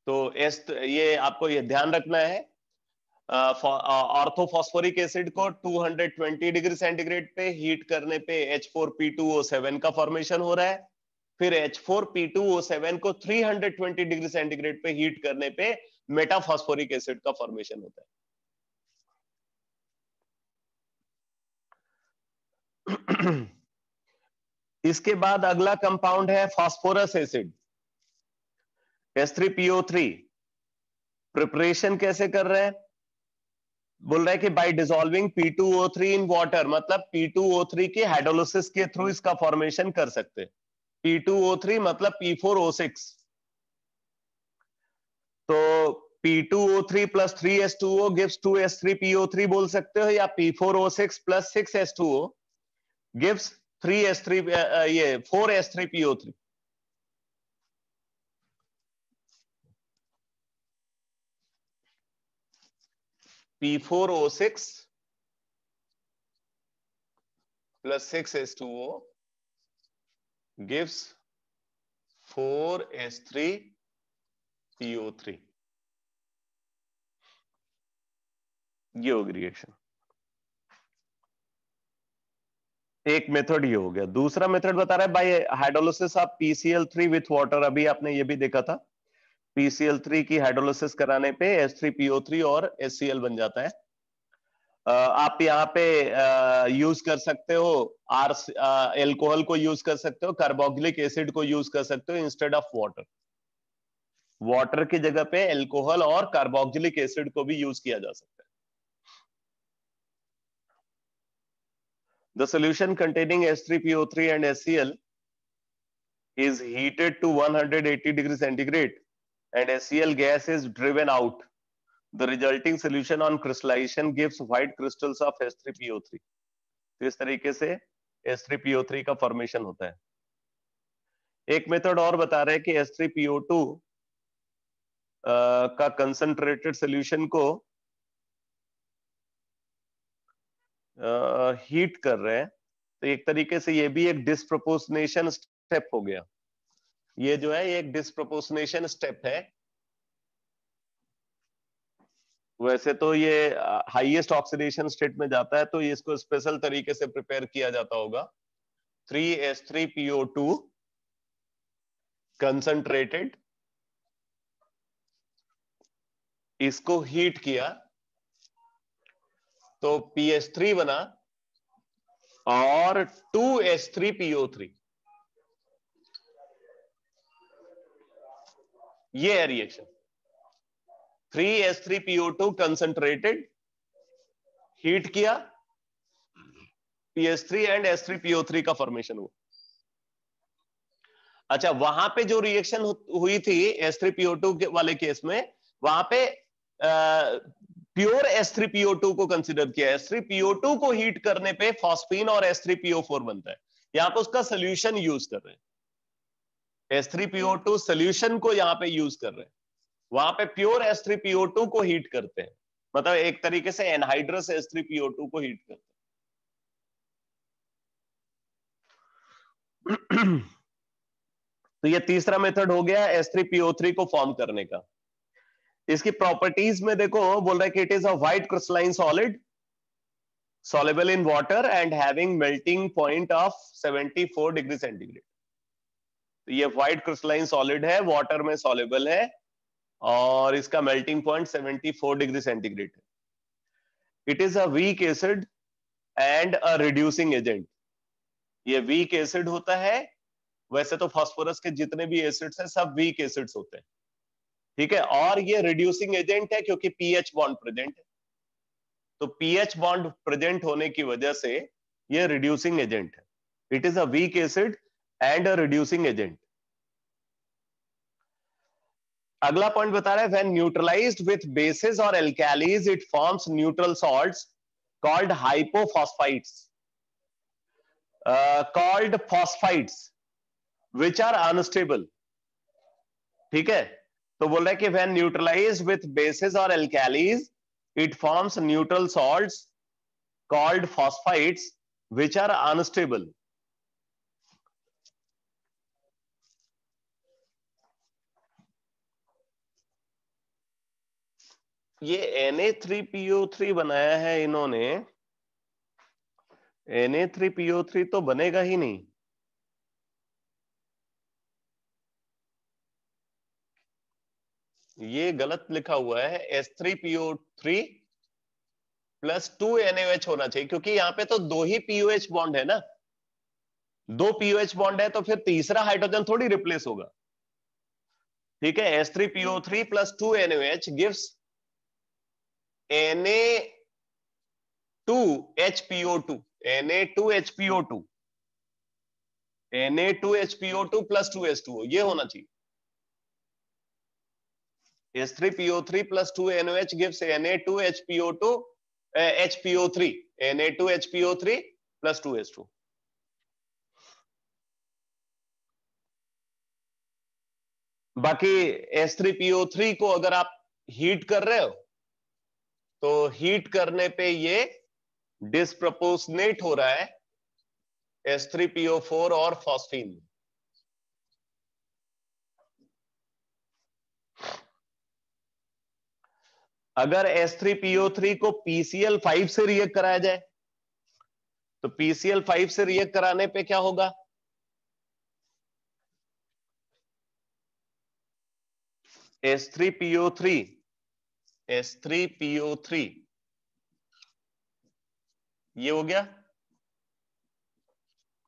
S1: तो ये आपको ये ध्यान रखना है, ऑर्थोफॉस्फोरिक एसिड को 220 डिग्री सेंटीग्रेड पे हीट करने पे H4P2O7 का फॉर्मेशन हो रहा है। फिर H4P2O7 को 320 डिग्री सेंटीग्रेड पे हीट करने पे मेटाफॉस्फोरिक एसिड का फॉर्मेशन होता है। इसके बाद अगला कंपाउंड है फास्फोरस एसिड H3PO3। प्रिपरेशन कैसे कर रहे हैं? बोल रहा है कि bye dissolving P2O3 in water, मतलब P2O3 के हाइड्रोलिसिस के थ्रू इसका फॉर्मेशन कर सकते हैं। P2O3 मतलब P4O6, तो P2O3 plus 3H2O gives 2H3PO3 बोल सकते हो, या P4O6 plus 6H2O gives 3H3 ये 4H3PO3। P4O6 plus 6H2O gives 4H3PO3। ये होगी रिएक्शन। एक मेथड ये हो गया। दूसरा मेथड बता रहा है bye hydrolysis of PCl3 with water. अभी आपने ये भी देखा था, PCl3 की हाइड्रोलिसिस कराने पे H3PO3 और HCl बन जाता है। आप यहाँ पे यूज कर सकते हो एल्कोहल को यूज कर सकते हो, कार्बोक्सिलिक एसिड को यूज कर सकते हो इंस्टेड ऑफ वाटर। वाटर की जगह पे एल्कोहल और कार्बोक्सिलिक एसिड को भी यूज किया जा सकता है। The solution containing H3PO3 and HCl is heated to 180 degrees centigrade and HCl gas is driven out. The resulting solution on crystallization gives white crystals of H3PO3। तो इस तरीके से H3PO3 का फॉर्मेशन होता है। एक मेथड और बता रहे हैं कि H3PO2 का कंसंट्रेटेड सॉल्यूशन को हीट कर रहे हैं, तो एक तरीके से ये भी एक डिस्प्रोपोर्शनेशन स्टेप हो गया। ये जो है ये एक डिस्प्रोपोर्शनेशन स्टेप है। वैसे तो ये हाईएस्ट ऑक्सीडेशन स्टेट में जाता है, तो ये इसको स्पेशल तरीके से प्रिपेयर किया जाता होगा। 3H3PO2 कंसंट्रेटेड, इसको हीट किया तो PH3 बना और 2H3PO3। ये है रिएक्शन। 3H3PO2 कंसंट्रेटेड, हीट किया, PH3 एंड H3PO3 का फॉर्मेशन हुआ। अच्छा, वहां पे जो रिएक्शन हुई थी H3PO2 वाले केस में, वहां पे प्योर H3PO2 को कंसीडर किया। H3PO2 को हीट करने पे फॉस्फीन और H3PO4 बनता है। यहां पे उसका सोल्यूशन यूज कर रहे हैं, H3PO2 सोल्यूशन को यहां पे यूज कर रहे हैं। वहां पे प्योर H3PO2 को हीट करते हैं, मतलब एक तरीके से एनहाइड्रस H3PO2 को हीट करते हैं। तो ये तीसरा मेथड हो गया H3PO3 को फॉर्म करने का। इसकी प्रॉपर्टीज में देखो, बोल रहा है कि it is a white crystalline solid soluble in water and having melting point of 74 degree centigrade. तो ये व्हाइट क्रिस्टलाइन सॉलिड है, वाटर में soluble है और इसका मेल्टिंग पॉइंट 74 डिग्री सेंटीग्रेड है। It is a weak acid and a reducing agent. ये weak acid होता है। वैसे तो फास्फोरस के जितने भी एसिड्स हैं सब वीक एसिड्स होते हैं, ठीक है। और ये रिड्यूसिंग एजेंट है क्योंकि पीएच बॉन्ड प्रेजेंट है। तो पीएच बॉन्ड प्रेजेंट होने की वजह से ये रिड्यूसिंग एजेंट है। It is a weak acid and a reducing agent. अगला पॉइंट बता रहा है व्हेन न्यूट्रलाइज्ड विथ बेसिस और alkalis it forms neutral salts called hypophosphides, called phosphides which are unstable. ठीक है, तो बोल रहा है कि व्हेन न्यूट्रलाइज्ड विथ बेसिस और alkalis it forms neutral salts called phosphides which are unstable। ये Na3PO3 बनाया है इन्होंने, Na3PO3 तो बनेगा ही नहीं। ये गलत लिखा हुआ है, H3PO3 प्लस 2NaOH होना चाहिए, क्योंकि यहाँ पे तो दो ही POH बॉन्ड है ना। दो पीओएच बॉन्ड है तो फिर तीसरा हाइड्रोजन थोड़ी रिप्लेस होगा, ठीक है। H3PO3 plus 2NaOH gives Na2HPO2, Na2HPO2, Na2HPO2 plus 2H2O, ये होना चाहिए। H3PO3 plus 2NaOH gives Na2HPO2 HPO3, Na2HPO3 plus 2H2। बाकी H3PO3 को अगर आप हीट कर रहे हो तो हीट करने पे ये डिस्प्रपोर्शनेट हो रहा है H3PO4 और फॉस्फीन। अगर H3PO3 को PCl5 से रिएक्ट कराया जाए तो PCl5 से रिएक्ट कराने पे क्या होगा, H3PO3 ये हो गया,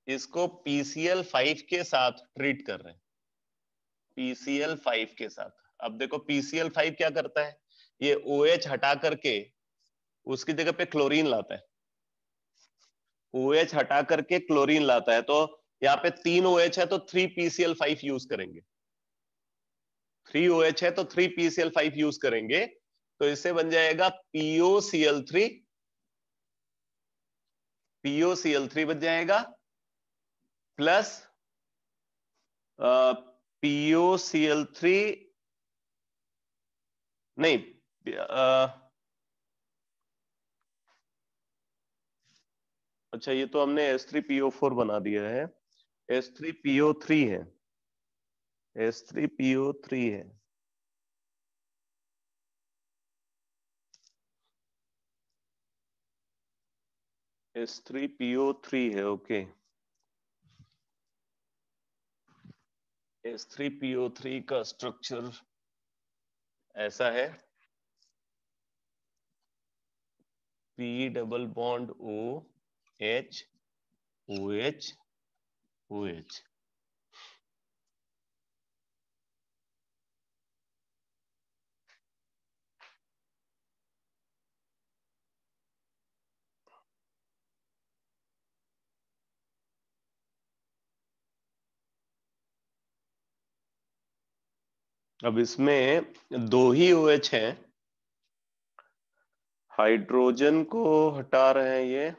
S1: इसको PCl5 के साथ ट्रीट कर रहे हैं, PCl5 के साथ। अब देखो PCl5 क्या करता है, ये OH हटा करके उसकी जगह पे क्लोरीन लाता है, OH हटा करके क्लोरीन लाता है, तो यहाँ पे 3 OH है तो 3 PCl5 यूज करेंगे, 3 OH है तो 3 PCl5 यूज करेंगे, तो इससे बन जाएगा POCl3 बन जाएगा प्लस POCl3 नहीं, अच्छा ये तो हमने H3PO4 बना दिया है, H3PO3 है, H3PO3 है, H3PO3 है, ओके। H3PO3 का स्ट्रक्चर ऐसा है, P double bond OH OH OH। अब इसमें दो ही OH हैं, हाइड्रोजन को हटा रहे हैं ये,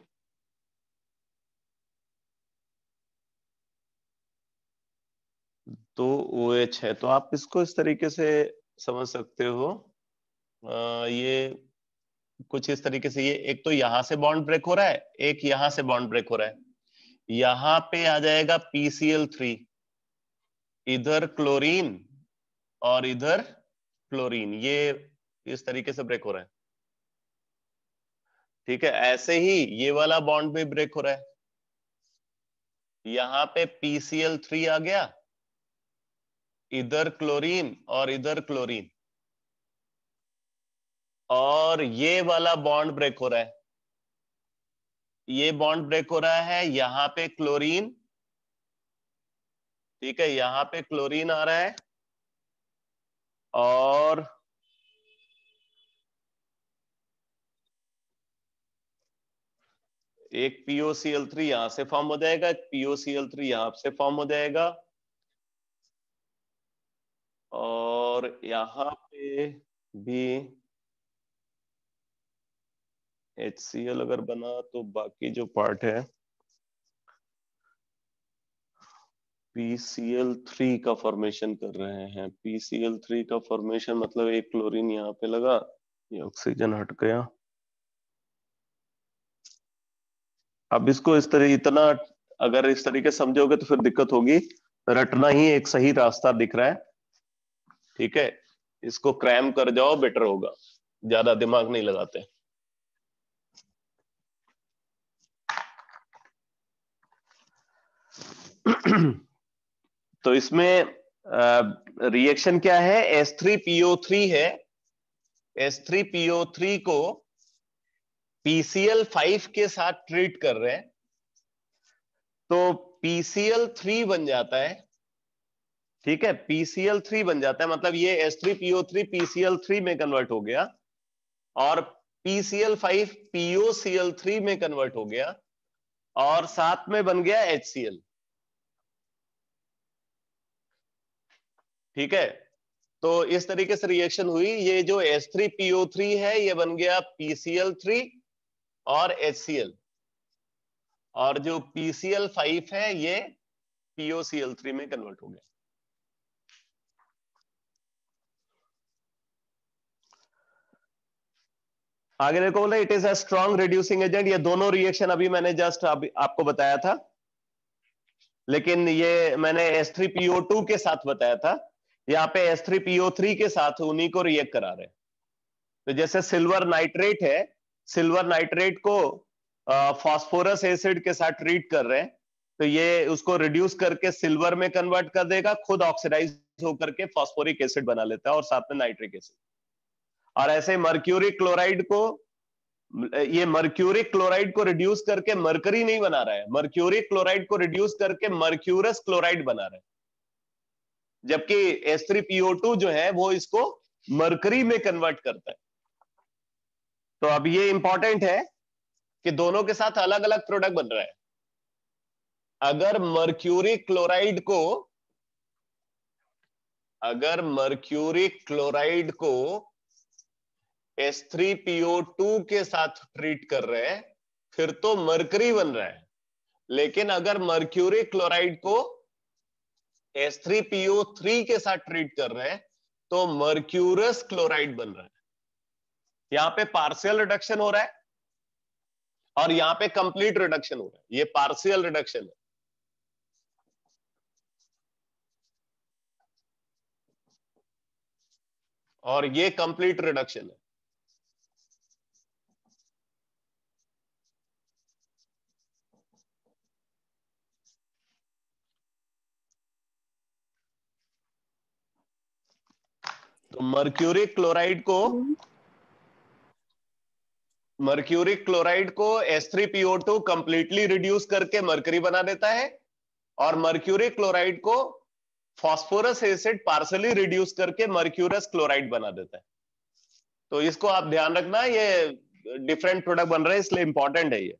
S1: तो OH है, तो आप इसको इस तरीके से समझ सकते हो, ये कुछ इस तरीके से, ये एक तो यहां से बॉन्ड ब्रेक हो रहा है, एक यहां से बॉन्ड ब्रेक हो रहा है, यहां पे आ जाएगा PCl3, इधर क्लोरीन और इधर क्लोरीन, ये इस तरीके से ब्रेक हो रहा है, ठीक है। ऐसे ही ये वाला बॉन्ड भी ब्रेक हो रहा है, यहां पे PCl3 आ गया, इधर क्लोरीन और इधर क्लोरीन, और ये वाला बॉन्ड ब्रेक हो रहा है, ये बॉन्ड ब्रेक हो रहा है, यहां पे क्लोरीन, ठीक है, यहां पे क्लोरीन आ रहा है, और एक POCl3 यहां से फॉर्म हो जाएगा, एक POCl3 यहां से फॉर्म हो जाएगा, और यहां पे भी HCl अगर बना तो बाकी जो पार्ट है PCl3 का फॉर्मेशन कर रहे हैं, PCl3 का फॉर्मेशन मतलब एक क्लोरीन यहाँ पे लगा, ये ऑक्सीजन हट गया। अब इसको इस तरह, इतना अगर इस तरीके समझोगे तो फिर दिक्कत होगी, रटना ही एक सही रास्ता दिख रहा है, ठीक है, इसको क्रैम कर जाओ बेटर होगा, ज्यादा दिमाग नहीं लगाते। तो इसमें रिएक्शन क्या है, H3PO3 है, H3PO3 को PCl5 के साथ ट्रीट कर रहे हैं, तो PCl3 बन जाता है, ठीक है, PCl3 बन जाता है, मतलब ये H3PO3 PCl3 में कन्वर्ट हो गया, और PCl5 POCl3 में कन्वर्ट हो गया, और साथ में बन गया HCl। ठीक है, तो इस तरीके से रिएक्शन हुई। ये जो H3PO3 है ये बन गया PCl3 और HCl, और जो PCl5 है ये POCl3 में कन्वर्ट हो गया। आगे देखो, बोले it is a strong reducing agent. ये दोनों रिएक्शन अभी मैंने जस्ट आपको बताया था, लेकिन ये मैंने H3PO2 के साथ बताया था, यहाँ पे H3PO3 के साथ उन्हीं को रिएक्ट करा रहे हैं। तो जैसे सिल्वर नाइट्रेट है, सिल्वर नाइट्रेट को फास्फोरस एसिड के साथ ट्रीट कर रहे हैं, तो ये उसको रिड्यूस करके सिल्वर में कन्वर्ट कर देगा, खुद ऑक्सीडाइज होकर के फास्फोरिक एसिड बना लेता है और साथ में नाइट्रिक एसिड। और ऐसे मर्क्यूरिक क्लोराइड को, ये मर्क्यूरिक क्लोराइड को रिड्यूस करके मरकरी नहीं बना रहा है, मर्क्यूरिक क्लोराइड को रिड्यूस करके मर्क्यूरस क्लोराइड बना रहा है, जबकि H3PO2 जो है वो इसको मरकरी में कन्वर्ट करता है। तो अब ये इंपॉर्टेंट है कि दोनों के साथ अलग अलग प्रोडक्ट बन रहा है। अगर मर्क्यूरिक क्लोराइड को, अगर मर्क्यूरिक क्लोराइड को H3PO2 के साथ ट्रीट कर रहे हैं फिर तो मरकरी बन रहा है, लेकिन अगर मर्क्यूरिक क्लोराइड को H3PO3 के साथ ट्रीट कर रहे हैं तो मर्क्यूरस क्लोराइड बन रहा है। यहां पे पार्शियल रिडक्शन हो रहा है और यहां पे कंप्लीट रिडक्शन हो रहा है, ये पार्शियल रिडक्शन है। और ये कंप्लीट रिडक्शन है। तो मर्क्यूरिक क्लोराइड को H3PO2 कंप्लीटली रिड्यूस करके मरकरी बना देता है, और मर्क्यूरिक क्लोराइड को फास्फोरस एसिड पार्सली रिड्यूस करके मर्क्यूरस क्लोराइड बना देता है। तो इसको आप ध्यान रखना, ये डिफरेंट प्रोडक्ट बन रहे हैं, इसलिए इंपॉर्टेंट है ये।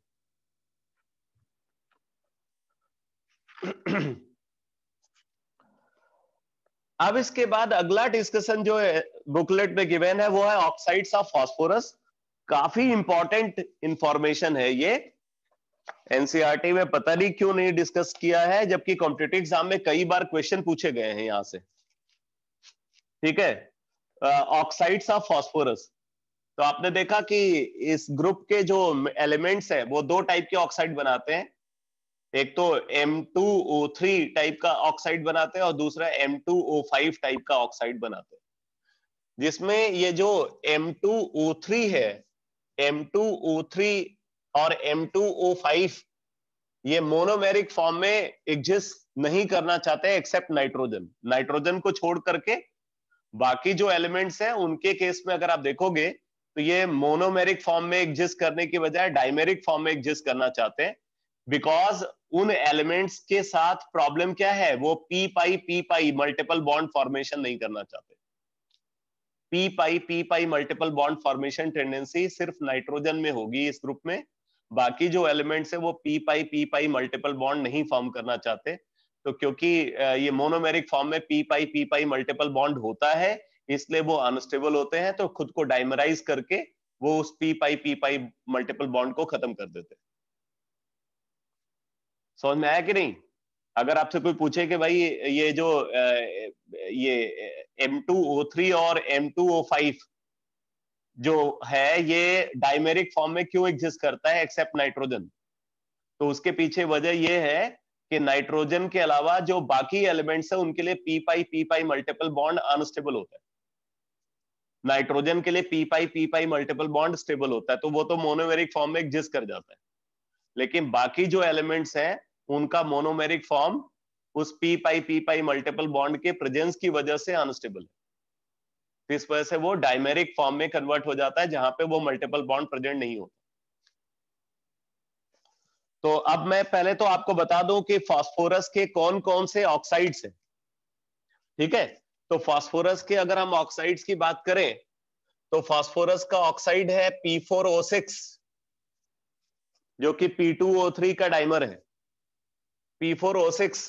S1: अब इसके बाद अगला डिस्कशन जो है बुकलेट में गिवन है वो है ऑक्साइड्स ऑफ फास्फोरस। काफी इंपॉर्टेंट इंफॉर्मेशन है ये, एनसीईआरटी में पता नहीं क्यों नहीं डिस्कस किया है, जबकि कॉम्पिटिटिव एग्जाम में कई बार क्वेश्चन पूछे गए हैं यहां से। ठीक है, ऑक्साइड्स ऑफ फास्फोरस। तो आपने देखा कि इस ग्रुप के जो एलिमेंट्स हैं वो दो टाइप के ऑक्साइड बनाते हैं, एक तो M2O3 टाइप का ऑक्साइड बनाते हैं और दूसरा M2O5 टाइप का ऑक्साइड बनाते हैं। जिसमें ये जो M2O3 है, M2O3 और M2O5 ये मोनोमेरिक फॉर्म में एग्जिस्ट नहीं करना चाहते एक्सेप्ट नाइट्रोजन। नाइट्रोजन को छोड़ करके बाकी जो एलिमेंट्स हैं उनके केस में अगर आप देखोगे तो ये मोनोमेरिक फॉर्म में एग्जिस्ट करने की बजाय डायमेरिक फॉर्म में एग्जिस्ट करना चाहते हैं, बिकॉज उन एलिमेंट्स के साथ प्रॉब्लम क्या है, वो पी पाई मल्टीपल बॉन्ड फॉर्मेशन नहीं करना चाहते। पी पाई मल्टीपल बॉन्ड फॉर्मेशन टेंडेंसी सिर्फ नाइट्रोजन में होगी इस ग्रुप में, बाकी जो एलिमेंट्स है वो पी पाई मल्टीपल बॉन्ड नहीं फॉर्म करना चाहते। तो क्योंकि ये मोनोमेरिक फॉर्म में पी पाई मल्टीपल बॉन्ड होता है इसलिए वो अनस्टेबल होते हैं, तो खुद को डाइमराइज करके वो उस पी पाई मल्टीपल बॉन्ड को खत्म कर देते हैं। समझ में आया कि नहीं? अगर आपसे कोई पूछे कि भाई ये जो ये M2O3 और M2O5 जो है ये डायमेरिक फॉर्म में क्यों एग्जिस्ट करता है एक्सेप्ट नाइट्रोजन, तो उसके पीछे वजह यह है कि नाइट्रोजन के अलावा जो बाकी एलिमेंट्स है उनके लिए पी पाई मल्टीपल बॉन्ड अनस्टेबल होता है। नाइट्रोजन के लिए पी पाई मल्टीपल बॉन्ड स्टेबल होता है, तो वो तो मोनोमेरिक फॉर्म में एग्जिस्ट कर जाता है, लेकिन बाकी जो एलिमेंट्स हैं उनका मोनोमेरिक फॉर्म उस पी पाई मल्टीपल बॉन्ड के प्रेजेंस की वजह से अनस्टेबल है। इस वजह से वो डायमेरिक फॉर्म में कन्वर्ट हो जाता है जहां पे वो मल्टीपल बॉन्ड प्रेजेंट नहीं होता। तो अब मैं पहले तो आपको बता दूं कि फास्फोरस के कौन कौन से ऑक्साइड्स हैं, ठीक है। तो फास्फोरस के अगर हम ऑक्साइड्स की बात करें तो फास्फोरस का ऑक्साइड है P4O6, जो कि P2O3 का डाइमर है, P4O6।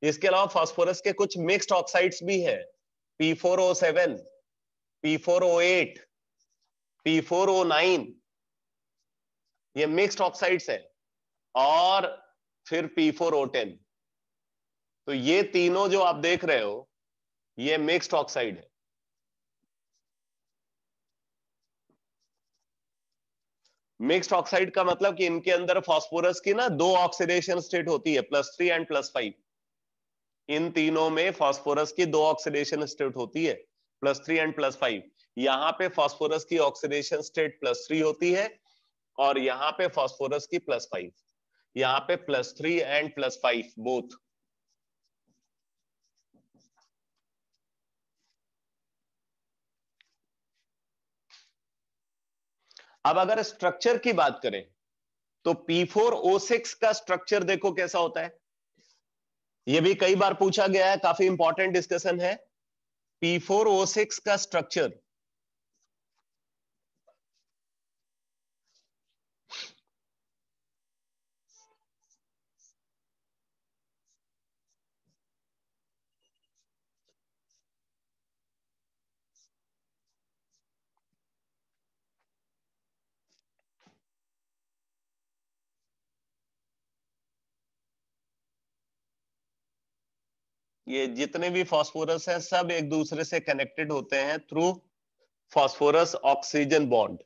S1: इसके अलावा फास्फोरस के कुछ मिक्स्ड ऑक्साइड्स भी है, P4O7, P4O8, P4O9, ये मिक्स्ड ऑक्साइड्स है। और फिर P4O10। तो ये तीनों जो आप देख रहे हो ये मिक्स्ड ऑक्साइड है। मिक्स्ड ऑक्साइड का मतलब कि इनके अंदर फास्फोरस की ना दो ऑक्सीडेशन स्टेट होती है, +3 एंड +5। इन तीनों में फास्फोरस की दो ऑक्सीडेशन स्टेट होती है, +3 एंड +5। यहां पे फास्फोरस की ऑक्सीडेशन स्टेट +3 होती है और यहां पे फास्फोरस की +5। यहां पे +3 एंड +5 बोथ। अब अगर स्ट्रक्चर की बात करें तो P4O6 का स्ट्रक्चर देखो कैसा होता है। यह भी कई बार पूछा गया है, काफी इंपॉर्टेंट डिस्कशन है। P4O6 का स्ट्रक्चर, ये जितने भी फास्फोरस हैं सब एक दूसरे से कनेक्टेड होते हैं थ्रू फास्फोरस ऑक्सीजन बॉन्ड।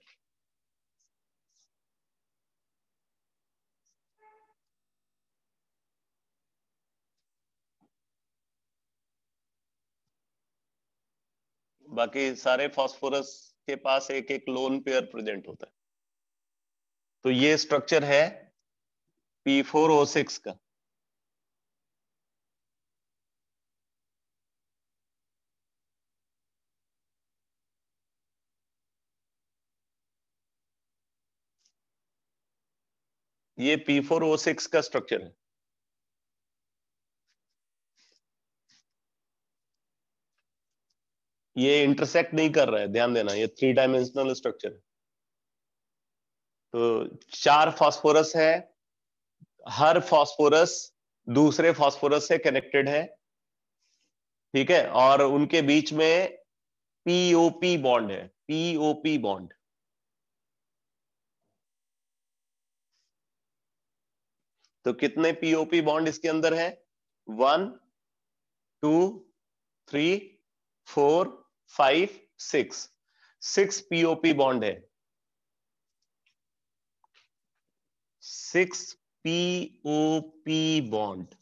S1: बाकी सारे फास्फोरस के पास एक एक लोन पेयर प्रेजेंट होता है। तो ये स्ट्रक्चर है P4O6 का। ये P4O6 का स्ट्रक्चर है। ये इंटरसेक्ट नहीं कर रहा है, ध्यान देना, ये 3 डायमेंशनल स्ट्रक्चर है। तो 4 फास्फोरस है, हर फास्फोरस दूसरे फास्फोरस से कनेक्टेड है, ठीक है। और उनके बीच में पीओपी बॉन्ड है, पीओपी बॉन्ड। तो कितने पीओपी बॉन्ड इसके अंदर है? 1 2 3 4 5 6, 6 पीओपी बॉन्ड है। 6 पीओपी बॉन्ड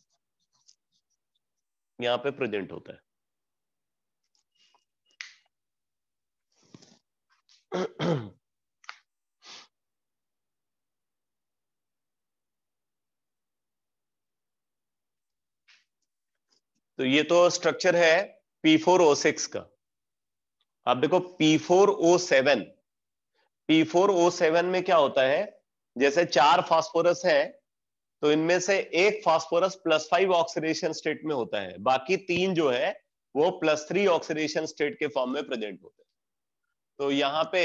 S1: यहां पे प्रेजेंट होता है। तो ये तो स्ट्रक्चर है P4O6 का। अब देखो P4O7। P4O7 में क्या होता है, जैसे 4 फास्फोरस है तो इनमें से एक फास्फोरस +5 ऑक्सीडेशन स्टेट में होता है, बाकी 3 जो है वो +3 ऑक्सीडेशन स्टेट के फॉर्म में प्रेजेंट होते हैं। तो यहां पे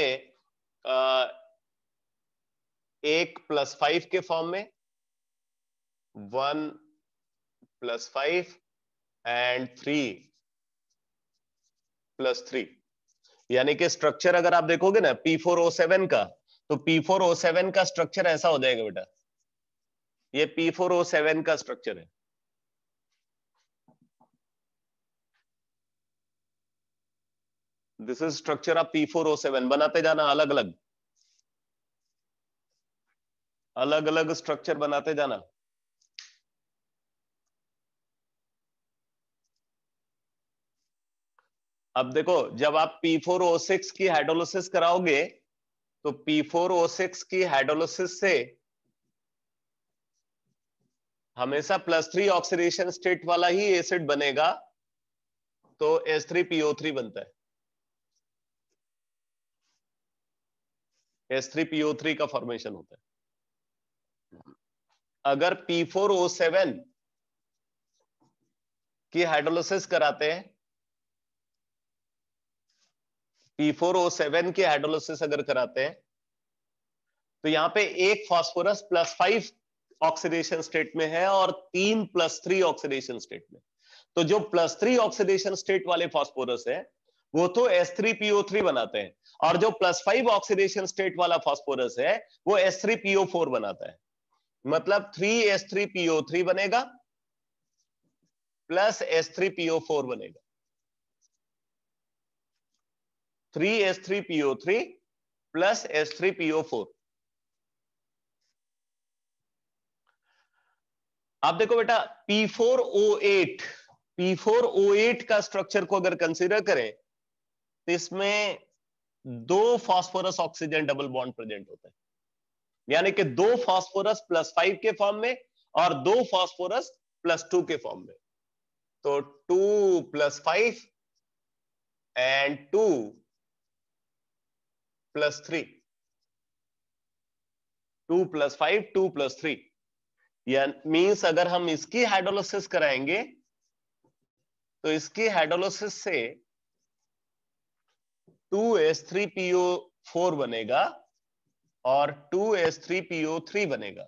S1: एक +5 के फॉर्म में, 1 +5 एंड 3 +3। यानी कि स्ट्रक्चर अगर आप देखोगे ना P4O7 का, तो P4O7 का स्ट्रक्चर ऐसा हो जाएगा बेटा। ये P4O7 का स्ट्रक्चर है। This is structure of P4O7। बनाते जाना अलग अलग, अलग अलग स्ट्रक्चर बनाते जाना। अब देखो, जब आप P4O6 की हाइड्रोलिसिस कराओगे तो P4O6 की हाइड्रोलिसिस से हमेशा +3 ऑक्सीडेशन स्टेट वाला ही एसिड बनेगा, तो H3PO3 बनता है। H3PO3 का फॉर्मेशन होता है। अगर P4O7 की हाइड्रोलिसिस कराते हैं, P4O7 की हाइड्रोलिसिस अगर कराते हैं, तो यहां पे एक फास्फोरस +5 ऑक्सीडेशन स्टेट में है और 3 +3 ऑक्सीडेशन स्टेट में। तो जो +3 ऑक्सीडेशन स्टेट वाले फास्फोरस है वो तो S3PO3 बनाते हैं, और जो +5 ऑक्सीडेशन स्टेट वाला फास्फोरस है वो S3PO4 बनाता है। मतलब 3S3PO3 बनेगा प्लस S3PO4 बनेगा, 3S3PO3 प्लस S3PO4। आप देखो बेटा, P4O8, P4O8 का स्ट्रक्चर को अगर कंसीडर करें तो इसमें 2 phosphorus oxygen double bond present होता है, यानी कि 2 फास्फोरस +5 के फॉर्म में और 2 फास्फोरस +2 के फॉर्म में। तो 2 + 5 एंड 2 + 3, 2 + 5 2 + 3, मींस अगर हम इसकी हाइड्रोलिसिस कराएंगे तो इसकी हाइड्रोलिसिस से 2S3PO4 बनेगा और 2S3PO3 बनेगा।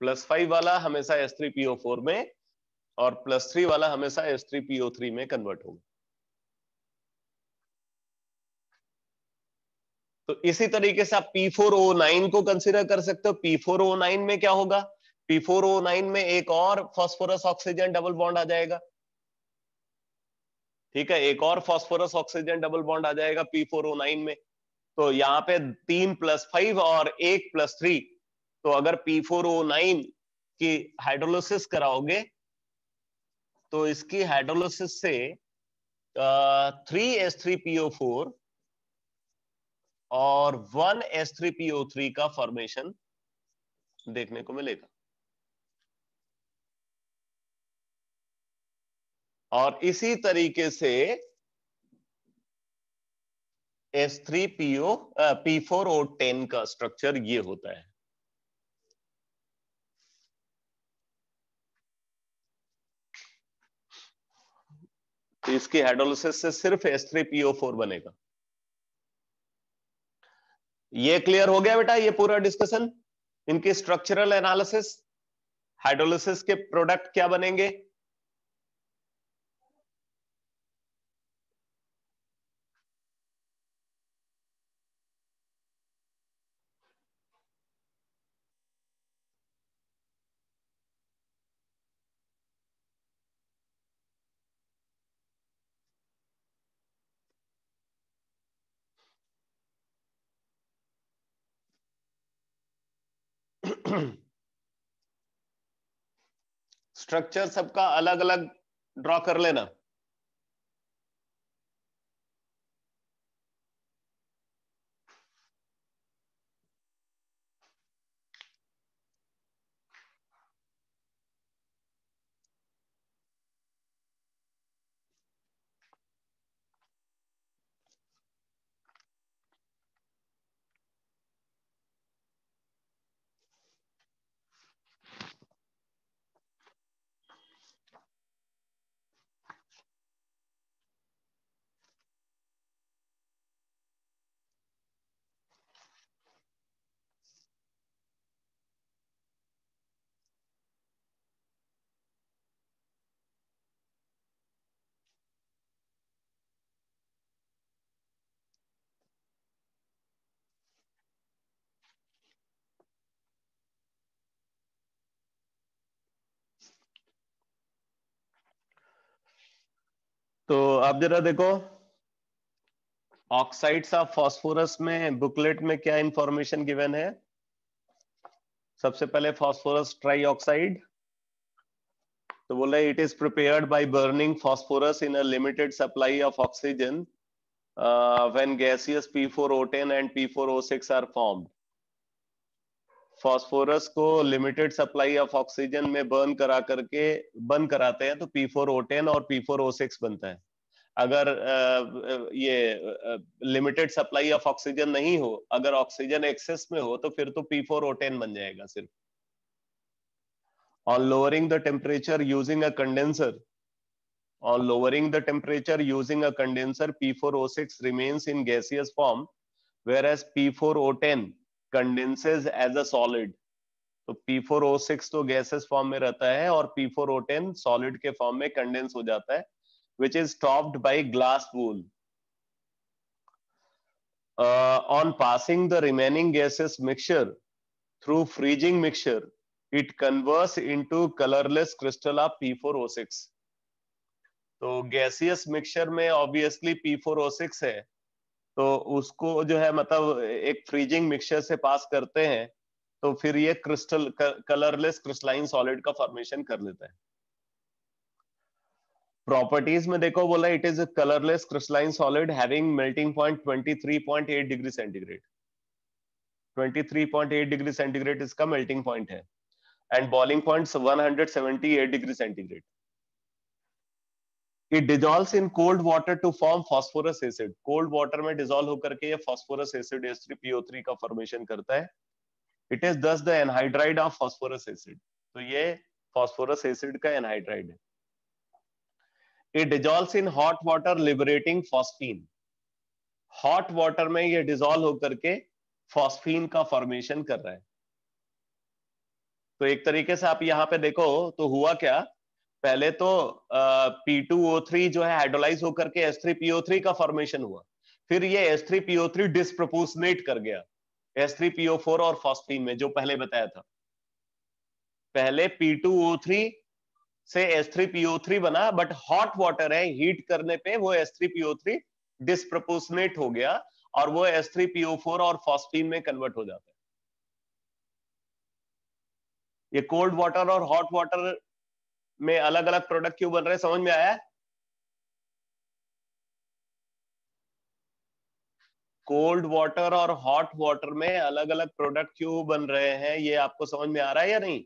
S1: +5 वाला हमेशा S3PO4 में और +3 वाला हमेशा S3PO3 में कन्वर्ट होगा। तो इसी तरीके से आप P4O9 को कंसीडर कर सकते हो। P4O9 में क्या होगा, P4O9 में एक और फास्फोरस ऑक्सीजन डबल बॉन्ड आ जाएगा, ठीक है, एक और फास्फोरस ऑक्सीजन डबल बॉन्ड आ जाएगा P4O9 में। तो यहाँ पे 3 + 5 और 1 + 3, तो अगर P4O9 की हाइड्रोलिसिस कराओगे तो इसकी हाइड्रोलिसिस से 3S3PO4 और 1S3PO3 का फॉर्मेशन देखने को मिलेगा। और इसी तरीके से P4O10 का स्ट्रक्चर ये होता है। तो इसकी हाइड्रोलिसिस से सिर्फ S3PO4 बनेगा। ये क्लियर हो गया बेटा, ये पूरा डिस्कशन, इनकी स्ट्रक्चरल एनालिसिस, हाइड्रोलिसिस के प्रोडक्ट क्या बनेंगे। स्ट्रक्चर सबका अलग अलग ड्रॉ कर लेना। तो आप जरा देखो, ऑक्साइड्स ऑफ फास्फोरस में बुकलेट में क्या इंफॉर्मेशन गिवन है। सबसे पहले फास्फोरस ट्राइऑक्साइड, तो बोला it is prepared by burning phosphorus in a limited supply of oxygen when gaseous P4O10 and P4O6 are formed. Phosphorus को लिमिटेड सप्लाई ऑफ ऑक्सीजन में बर्न कराते हैं तो P4O10 और P4O6 बनता है। अगर ये लिमिटेड सप्लाई ऑफ ऑक्सीजन नहीं हो, अगर ऑक्सीजन एक्सेस में हो, तो फिर तो P4O10 बन जाएगा सिर्फ। On lowering the temperature using a condenser, P4O6 remains in gaseous form, whereas P4O10 condenses as a solid. तो P4O6 तो gaseous form में रहता है और P4O10 solid के form में condense हो जाता है, which is topped by glass wool. On passing the remaining gaseous mixture through freezing mixture, it converts into colorless crystal of P4O6. तो गैसियस मिक्सचर में ऑब्वियसली P4O6 है, तो उसको जो है मतलब एक फ्रीजिंग मिक्सचर से पास करते हैं, तो फिर ये क्रिस्टल कलरलेस क्रिस्टलाइन सॉलिड का फॉर्मेशन कर लेता है। प्रॉपर्टीज में देखो बोला it is a colourless crystalline solid having melting point 23.8 degree centigrade. 23.8 degree centigrade इसका मेल्टिंग पॉइंट है and boiling point 178 degree centigrade. It dissolves in cold water to form phosphorus acid. Cold water में dissolve होकर के ये phosphorus acid H3PO3 का formation करता है। It is thus the anhydride of phosphorus acid. तो ये phosphorus acid का anhydride है। It dissolves in hot water liberating phosphine. Hot water में ये dissolve होकर के phosphine का formation कर रहा है। तो एक तरीके से आप यहाँ पे देखो तो हुआ क्या, पहले तो P2O3 जो है हाइड्रोलाइज होकर के H3PO3 का फॉर्मेशन हुआ, फिर ये H3PO3 डिस्प्रोपोर्शनेट कर गया H3PO4 और फॉस्फीन में, जो पहले बताया था। पहले P2O3 से H3PO3 बना, बट हॉट वाटर है, हीट करने पे वो H3PO3 डिस्प्रोपोर्शनेट हो गया और वो H3PO4 और फॉस्फीन में कन्वर्ट हो जाता है। ये कोल्ड वाटर और हॉट वाटर में अलग अलग प्रोडक्ट क्यों बन रहे हैं, समझ में आया? कोल्ड वाटर और हॉट वाटर में अलग अलग प्रोडक्ट क्यों बन रहे हैं, ये आपको समझ में आ रहा है या नहीं?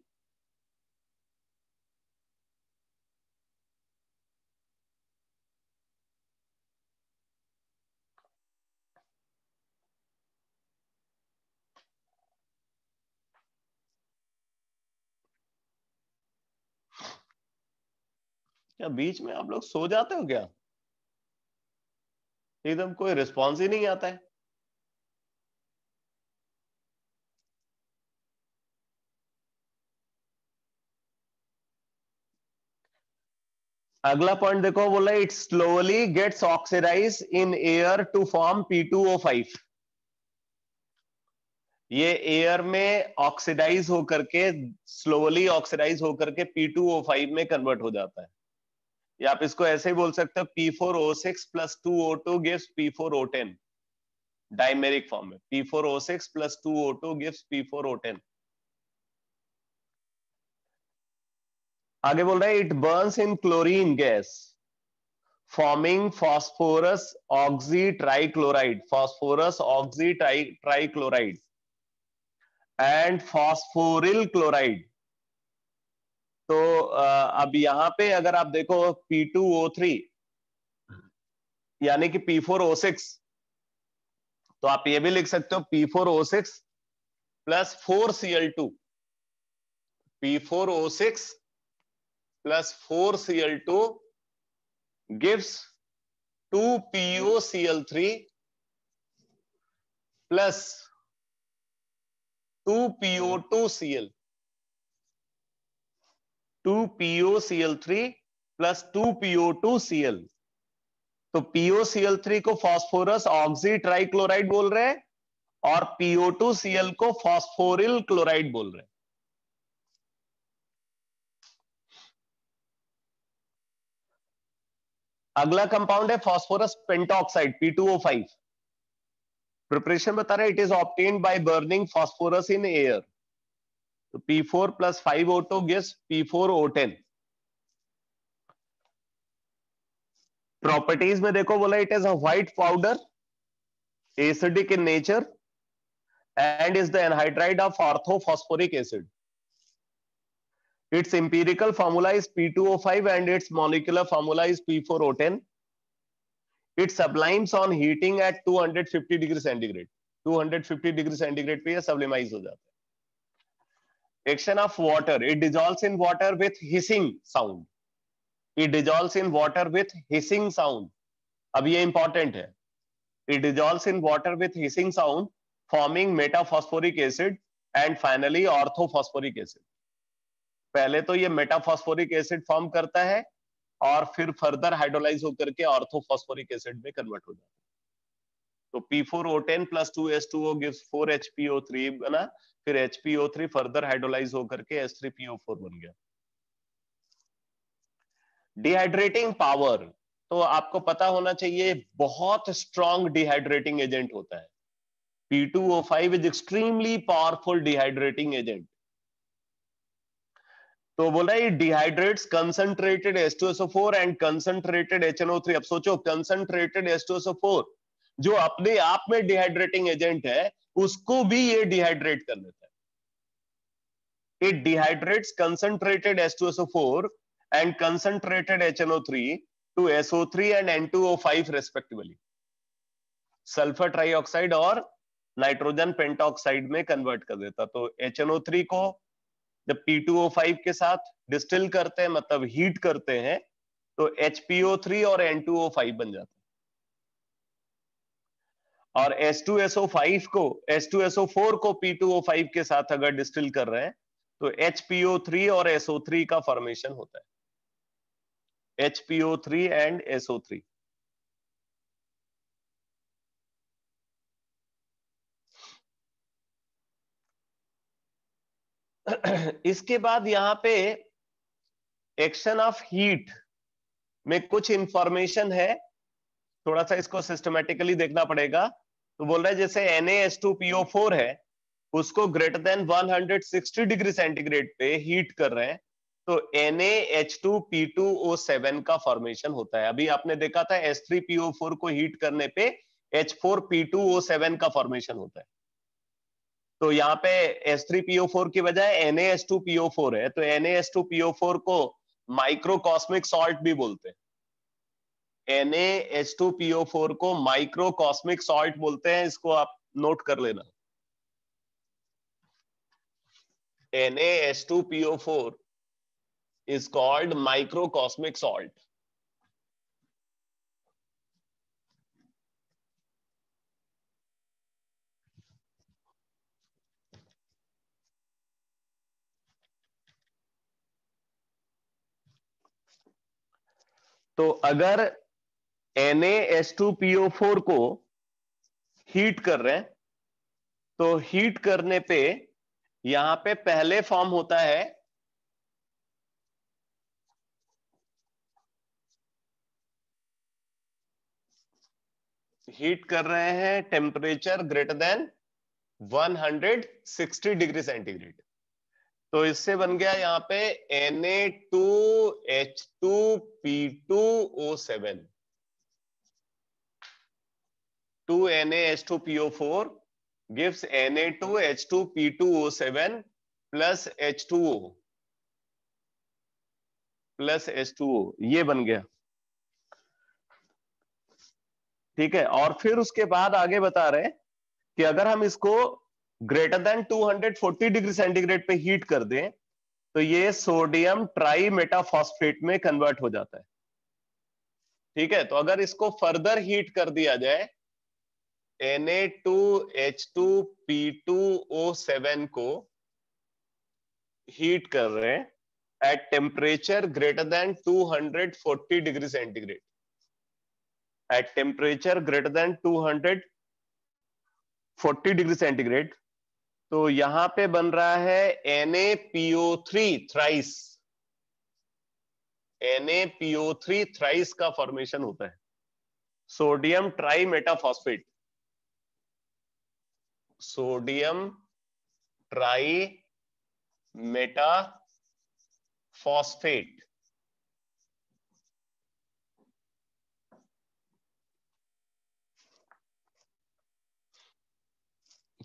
S1: क्या बीच में आप लोग सो जाते हो क्या? एकदम कोई रिस्पॉन्स ही नहीं आता है। अगला पॉइंट देखो, बोला it slowly gets oxidise in air to form P2O5। ये एयर में ऑक्सीडाइज होकर के, स्लोली ऑक्सीडाइज होकर के P2O5 में कन्वर्ट हो जाता है। या आप इसको ऐसे ही बोल सकते हो, P4O6 plus 2O2 gives P4O10 dimeric form में। P4O6 plus 2O2 gives P4O10। आगे बोल रहा है it burns in chlorine gas forming phosphorus oxy trichloride, phosphorus oxy trichloride and phosphoryl chloride. तो अब यहां पे अगर आप देखो P2O3 यानी कि P4O6, तो आप ये भी लिख सकते हो P4O6 plus 4Cl2, P4O6 plus 4Cl2 gives 2POCl3 plus 2PO2Cl, 2POCl3 plus 2PO2Cl। तो POCl3 को फॉस्फोरस ऑक्सी ट्राइक्लोराइड बोल रहे हैं और PO2Cl को फॉस्फोरिल क्लोराइड बोल रहे हैं। अगला कंपाउंड है फॉस्फोरस पेंटॉक्साइड P2O5। प्रिपरेशन बता रहा है it is obtained by burning phosphorus in air. तो P4 plus 5O2 gives P4O10। Properties में देखो बोला it is a white powder, acidic in nature and is the anhydride of orthophosphoric acid. Its empirical formula is P2O5 and its molecular formula is P4O10. It सब्लाइम्स on heating eight 250 degree centigrade. 250 degree centigrade पे ये सब्लिमाइज हो जाता है। Action of water, it dissolves in water with hissing sound. It dissolves in water with hissing sound. अब ये important है। It dissolves in water with hissing sound forming metaphosphoric acid and finally orthophosphoric acid. पहले तो ये metaphosphoric acid form करता है और फिर फर्दर हाइड्रोलाइज होकर के ऑर्थोफॉस्फोरिक एसिड में कन्वर्ट हो जाता है। तो P4O10 plus 2H2O gives 4HPO3 बना, फिर HPO3 फर्दर हाइड्रोलाइज होकर के H3PO4 बन गया। डिहाइड्रेटिंग पावर, तो आपको पता होना चाहिए बहुत स्ट्रॉन्ग डिहाइड्रेटिंग एजेंट होता है। P2O5 is extremely powerful dehydrating agent. तो बोल रहा है dehydrates concentrated H2SO4 and concentrated HNO3। अब सोचो कंसंट्रेटेड H2SO4 जो अपने आप में डिहाइड्रेटिंग एजेंट है, उसको भी ये डिहाइड्रेट कर देता है। It dehydrates concentrated H2SO4 and concentrated HNO3 to SO3 and N2O5 respectively. Sulphur trioxide और नाइट्रोजन पेंटॉक्साइड में कन्वर्ट कर देता। तो HNO3 को जब P2O5 के साथ डिस्टिल करते हैं, मतलब हीट करते हैं, तो HPO3 और N2O5 बन जाता है। और H2SO4 को P2O5 के साथ अगर डिस्टिल कर रहे हैं तो HPO3 और SO3 का फॉर्मेशन होता है। HPO3 and SO3। इसके बाद यहां पे एक्शन ऑफ हीट में कुछ इंफॉर्मेशन है, थोड़ा सा इसको सिस्टमैटिकली देखना पड़ेगा। तो बोल रहा है जैसे Na-H2PO4 है, उसको ग्रेटर देन 160 डिग्री सेंटीग्रेड पे हीट कर रहे हैं तो Na-H2P2O7 का फॉर्मेशन होता है। अभी आपने देखा था H3PO4 को हीट करने पे H4P2O7 का फॉर्मेशन होता है। तो यहाँ पे H3PO4 की बजाय Na-H2PO4 है, तो Na-H2PO4 को माइक्रोकॉस्मिक सॉल्ट भी बोलते हैं। Na-H2PO4 को माइक्रोकॉस्मिक सॉल्ट बोलते हैं, इसको आप नोट कर लेना। Na-H2PO4 is called microcosmic salt. तो अगर Na-H2PO4 को हीट कर रहे हैं तो हीट करने पे यहां पे पहले फॉर्म होता है हीट कर रहे हैं temperature greater than 160 degree centigrade. तो इससे बन गया यहां पे Na2H2P2O7। 2 Na-H2PO4 gives Na2H2P2O7 plus H2O plus H2O, ये बन गया। ठीक है, और फिर उसके बाद आगे बता रहे हैं कि अगर हम इसको ग्रेटर देन 240 डिग्री सेंटीग्रेड पे हीट कर दें तो ये सोडियम ट्राई मेटाफॉस्फेट में कन्वर्ट हो जाता है। ठीक है, तो अगर इसको फर्दर हीट कर दिया जाए, Na2H2P2O7 को हीट कर रहे हैं at temperature greater than 240 degree centigrade, at temperature greater than 240 degree centigrade, तो यहां पे बन रहा है NaPO3 थ्राइस। NaPO3 थ्राइस का फॉर्मेशन होता है, sodium trimetaphosphate. Sodium trimetaphosphate.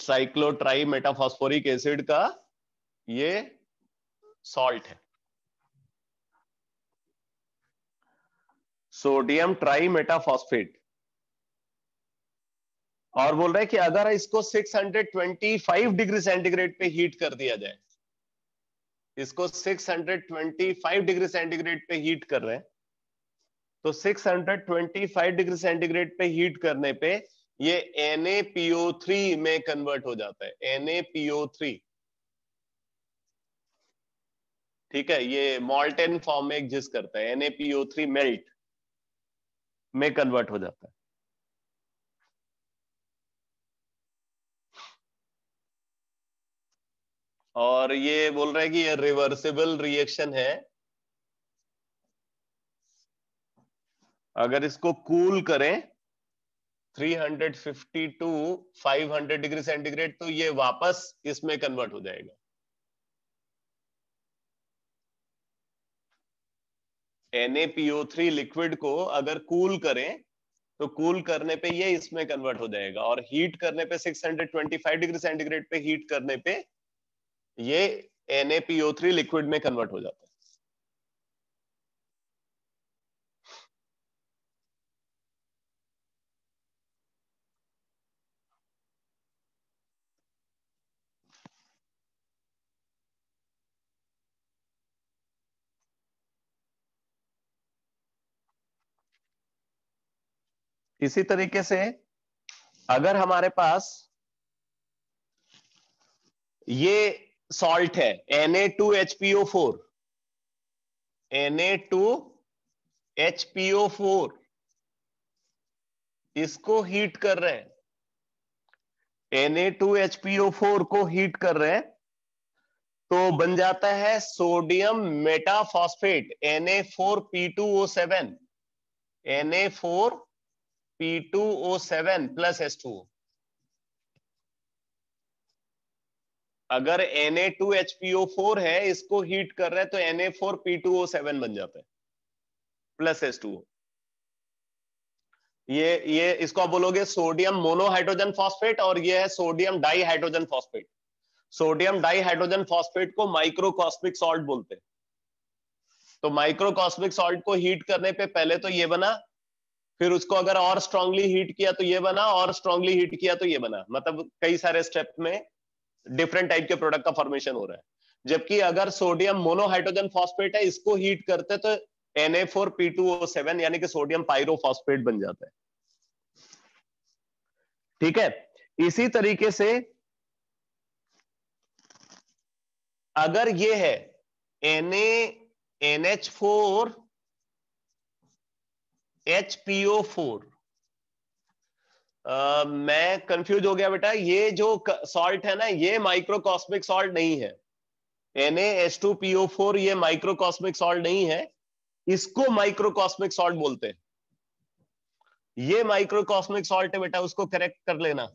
S1: Cyclotrimetaphosphoric acid का ये सॉल्ट है, सोडियम ट्राई मेटाफॉस्फेट। और बोल रहा है कि अगर इसको 625 डिग्री सेंटीग्रेड पे हीट कर दिया जाए, इसको 625 डिग्री सेंटीग्रेड पे हीट कर रहे हैं, तो 625 डिग्री सेंटीग्रेड पे हीट करने पे ये NaPO3 में कन्वर्ट हो जाता है, NaPO3। ठीक है, ये मॉल्टेन फॉर्म में एग्जिस्ट करता है, NaPO3 मेल्ट में कन्वर्ट हो जाता है। और ये बोल रहा है कि ये रिवर्सिबल रिएक्शन है। अगर इसको कूल करें 350 टू 500 डिग्री सेंटीग्रेड तो ये वापस इसमें कन्वर्ट हो जाएगा। NaPO3 लिक्विड को अगर कूल करें तो कूल करने पे ये इसमें कन्वर्ट हो जाएगा, और हीट करने पे 625 डिग्री सेंटीग्रेड पे हीट करने पे ये NaPO3 लिक्विड में कन्वर्ट हो जाता है। इसी तरीके से अगर हमारे पास ये सॉल्ट है Na2HPO4, Na2HPO4, इसको हीट कर रहे हैं, Na2HPO4 को हीट कर रहे हैं, तो बन जाता है sodium मेटाफॉस्फेट Na4P2O7, Na4P2O7 plus H2O। अगर Na2HPO4 है, इसको हीट कर रहे हैं, तो Na4P2O7 बन जाता है प्लस H2O। ये इसको आप बोलोगे सोडियम मोनोहाइड्रोजन फॉस्फेट, और ये है sodium dihydrogen phosphate. Sodium dihydrogen phosphate को माइक्रोकॉस्मिक सॉल्ट बोलते हैं। तो माइक्रोकॉस्मिक सॉल्ट को हीट करने पे पहले तो ये बना, फिर उसको अगर और स्ट्रांगली हीट किया तो ये बना, और स्ट्रांगली हीट किया तो ये बना। मतलब कई सारे स्टेप में डिफरेंट टाइप के प्रोडक्ट का फॉर्मेशन हो रहा है। जबकि अगर सोडियम मोनोहाइड्रोजन फॉस्फेट है, इसको हीट करते तो Na4P2O7 यानी कि सोडियम पायरोफॉस्फेट बन जाता है। ठीक है, इसी तरीके से अगर ये है NaNH4HPO4, मैं कंफ्यूज हो गया बेटा, ये जो सॉल्ट है ना, ये माइक्रोकॉस्मिक सॉल्ट नहीं है। NaH2PO4 ये माइक्रोकॉस्मिक सॉल्ट नहीं है, इसको माइक्रोकॉस्मिक सॉल्ट बोलते हैं। ये माइक्रोकॉस्मिक सॉल्ट है बेटा, उसको करेक्ट कर लेना।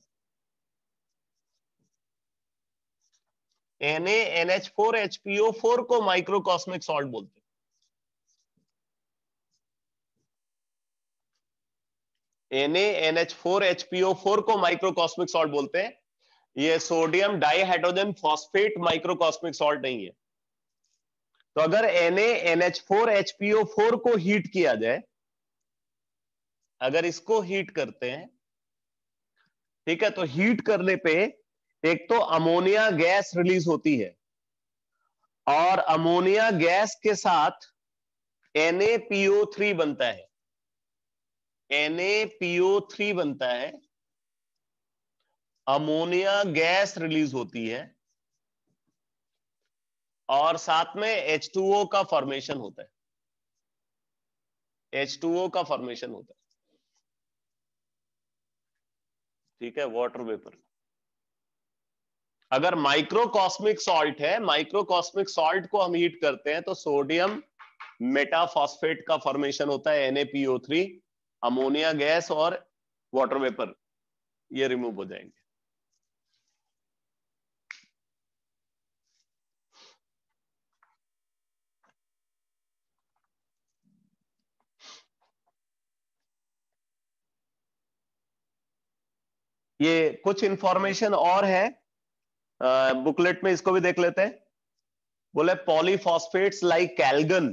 S1: NaNH4HPO4 को माइक्रोकॉस्मिक सॉल्ट बोलते हैं। NaNH4HPO4 को माइक्रोकॉस्मिक सॉल्ट बोलते हैं। ये सोडियम डाइहाइड्रोजन फॉस्फेट माइक्रोकॉस्मिक सॉल्ट नहीं है। तो अगर NaNH4HPO4 को हीट किया जाए, अगर इसको हीट करते हैं, ठीक है, तो हीट करने पे एक तो अमोनिया गैस रिलीज होती है, और अमोनिया गैस के साथ NaPO3 बनता है, NaPO3 बनता है, अमोनिया गैस रिलीज होती है, और साथ में H2O का फॉर्मेशन होता है, H2O का फॉर्मेशन होता है। ठीक है, वाटर वेपर। अगर माइक्रोकॉस्मिक सॉल्ट है, माइक्रोकॉस्मिक सॉल्ट को हम हीट करते हैं तो सोडियम मेटाफॉस्फेट का फॉर्मेशन होता है NaPO3, अमोनिया गैस और वाटर वेपर ये रिमूव हो जाएंगे। ये कुछ इंफॉर्मेशन और है बुकलेट में, इसको भी देख लेते हैं। बोले polyphosphates like Calgon,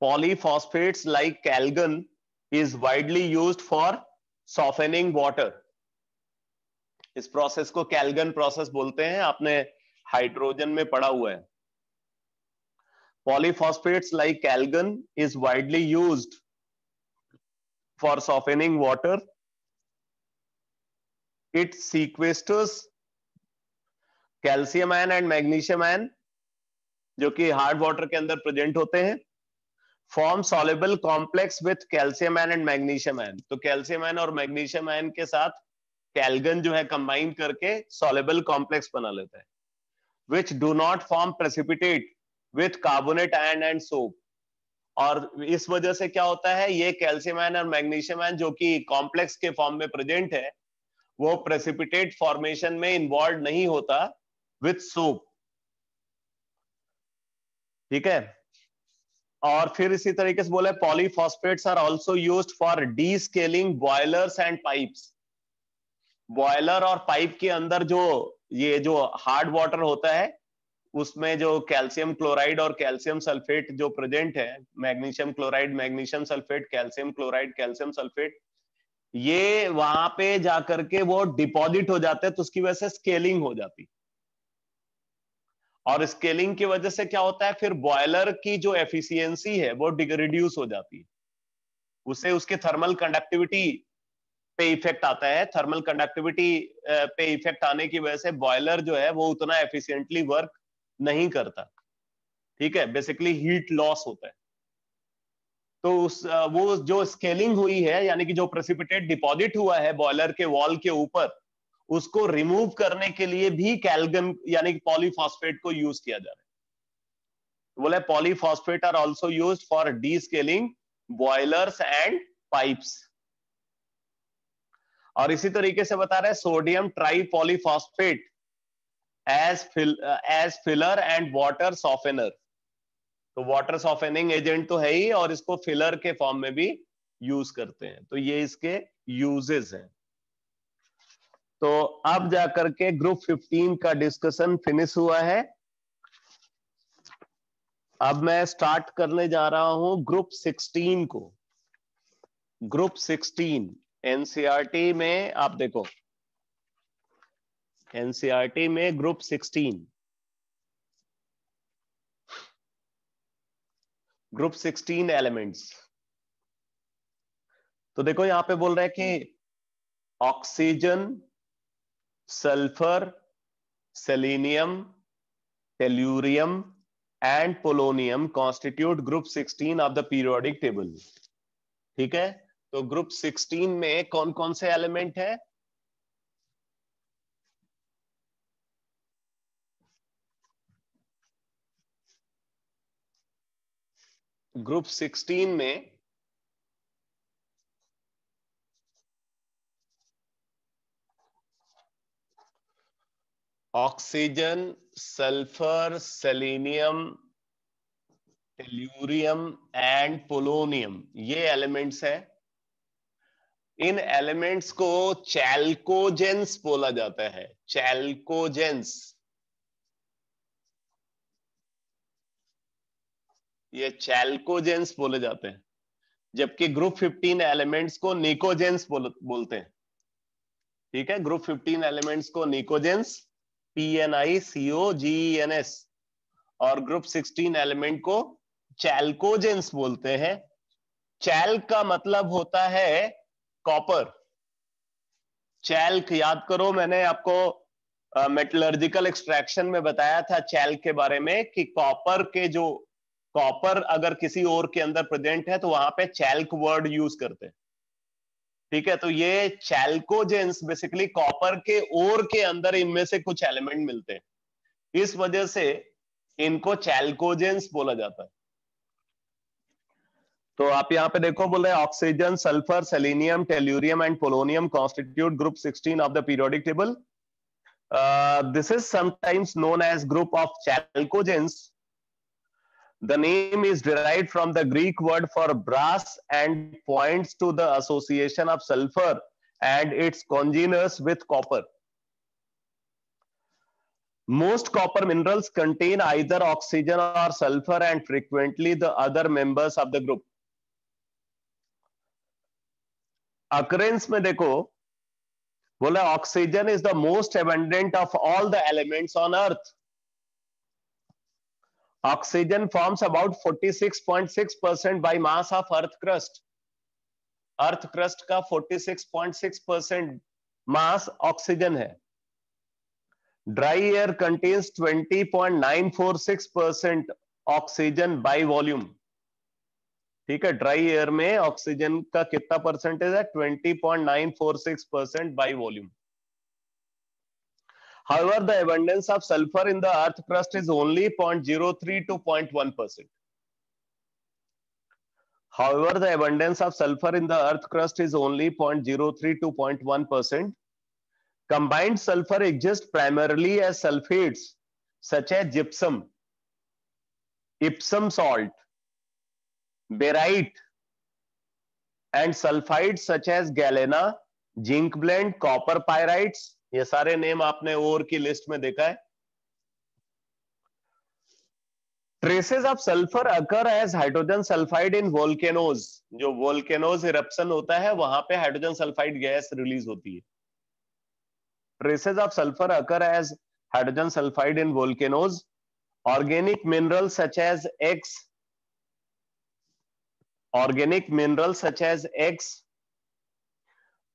S1: polyphosphates like Calgon is widely used for softening water, इस प्रोसेस को कैल्गन प्रोसेस बोलते हैं, आपने हाइड्रोजन में पढ़ा हुआ है। Polyphosphates like Calgon is widely used for softening water. It sequesters calcium ion and magnesium ion, जो कि हार्ड वाटर के अंदर प्रेजेंट होते हैं। Form soluble complex with calcium ion and magnesium ion, तो कैल्शियम आयन और मैग्नीशियम आयन के साथ कैल्गन जो है कंबाइन करके सॉल्युबल कॉम्प्लेक्स बना लेता है। Which do not form precipitate with carbonate ion and soap, और इस वजह से क्या होता है, ये कैल्शियम आयन और मैग्नीशियम आयन जो कि कॉम्प्लेक्स के फॉर्म में प्रेजेंट है, वो प्रेसिपिटेट फॉर्मेशन में इन्वॉल्व नहीं होता विथ सोप। ठीक है, और फिर इसी तरीके से बोले polyphosphates are also used for descaling boilers and pipes. Boiler और पाइप के अंदर जो ये जो हार्ड वाटर होता है, उसमें जो कैल्शियम क्लोराइड और कैल्शियम सल्फेट जो प्रेजेंट है, magnesium chloride, magnesium sulphate, calcium chloride, calcium sulphate, ये वहां पे जाकर के वो डिपॉजिट हो जाते हैं, तो उसकी वजह से स्केलिंग हो जाती, और स्केलिंग की वजह से क्या होता है, फिर बॉयलर की जो एफिशिएंसी है वो रिड्यूस हो जाती है, उससे उसके थर्मल कंडक्टिविटी पे इफेक्ट आता है। थर्मल कंडक्टिविटी पे इफेक्ट आने की वजह से बॉयलर जो है वो उतना एफिशिएंटली वर्क नहीं करता। ठीक है, बेसिकली हीट लॉस होता है। तो वो जो स्केलिंग हुई है, यानी कि जो प्रेसिपिटेट डिपॉजिट हुआ है बॉयलर के वॉल के ऊपर, उसको रिमूव करने के लिए भी कैल्गन यानी कि पॉलीफॉस्फेट को यूज किया जा रहा है। बोले polyphosphate are also used for descaling boilers and pipes. और इसी तरीके से बता रहे हैं sodium tripolyphosphate as filler and water softener. तो वाटर सॉफेनिंग एजेंट तो है ही, और इसको फिलर के फॉर्म में भी यूज करते हैं। तो ये इसके यूजेस हैं। तो अब जाकर के ग्रुप 15 का डिस्कशन फिनिश हुआ है। अब मैं स्टार्ट करने जा रहा हूं ग्रुप 16 को। ग्रुप 16 एनसीईआरटी में आप देखो, एनसीईआरटी में ग्रुप 16, ग्रुप 16 एलिमेंट्स। तो देखो यहां पे बोल रहे हैं कि oxygen, sulphur, selenium, tellurium and polonium constitute group 16 of the periodic table. ठीक है, तो ग्रुप 16 में कौन कौन से एलिमेंट है? ग्रुप 16 में oxygen, sulphur, selenium, tellurium and polonium, ये एलिमेंट्स हैं। इन एलिमेंट्स को चैल्कोजेंस बोला जाता है। चैल्कोजेंस, ये चैल्कोजेंस बोले जाते हैं, जबकि ग्रुप 15 एलिमेंट्स को निकोजेंस बोलते हैं। ठीक है, ग्रुप 15 एलिमेंट्स को निकोजेंस, PNICOGENS, और ग्रुप 16 एलिमेंट को चैल्कोजेंस बोलते हैं। चैल्क का मतलब होता है कॉपर। चैल्क याद करो, मैंने आपको मेटलर्जिकल एक्सट्रैक्शन में बताया था चैल्क के बारे में कि कॉपर के जो कॉपर अगर किसी ओर के अंदर प्रेजेंट है तो वहां पे चैल्क वर्ड यूज करते हैं। ठीक है, तो ये चैल्कोजेंस बेसिकली कॉपर के ओर के अंदर इनमें से कुछ एलिमेंट मिलते हैं, इस वजह से इनको चैल्कोजेंस बोला जाता है। तो आप यहां पे देखो, बोल रहे हैं oxygen, sulphur, selenium, tellurium and polonium constitute group 16 of the periodic table. This is sometimes known age group of चैल्कोजेंस. The name is derived from the Greek word for brass and points to the association of sulfur and its congeners with copper. Most copper minerals contain either oxygen or sulfur and frequently the other members of the group. Occurrence में देखो, बोला oxygen is the most abundant of all the elements on earth. Oxygen forms about 46.6% by mass of earth crust. Earth crust का 46.6% मास oxygen है. Dry air contains 20.946% oxygen by volume. ठीक है, dry air में oxygen का कितना percentage है? 20.946% by volume. However, the abundance of sulfur in the earth crust is only 0.03 to 0.1%. However, the abundance of sulfur in the earth crust is only 0.03 to 0.1%. Combined sulfur exists primarily as sulfates such as gypsum, Epsom salt, barite, and sulfides such as galena, zinc blende, copper pyrites. ये सारे name आपने ओर की list में देखा है. Traces of sulphur occur as hydrogen sulphide in volcanoes. जो volcanoes eruption होता है वहां पे हाइड्रोजन सल्फाइड गैस रिलीज होती है. Traces of sulphur occur as hydrogen sulphide in volcanoes. Organic minerals such as एक्स, organic minerals such as eggs,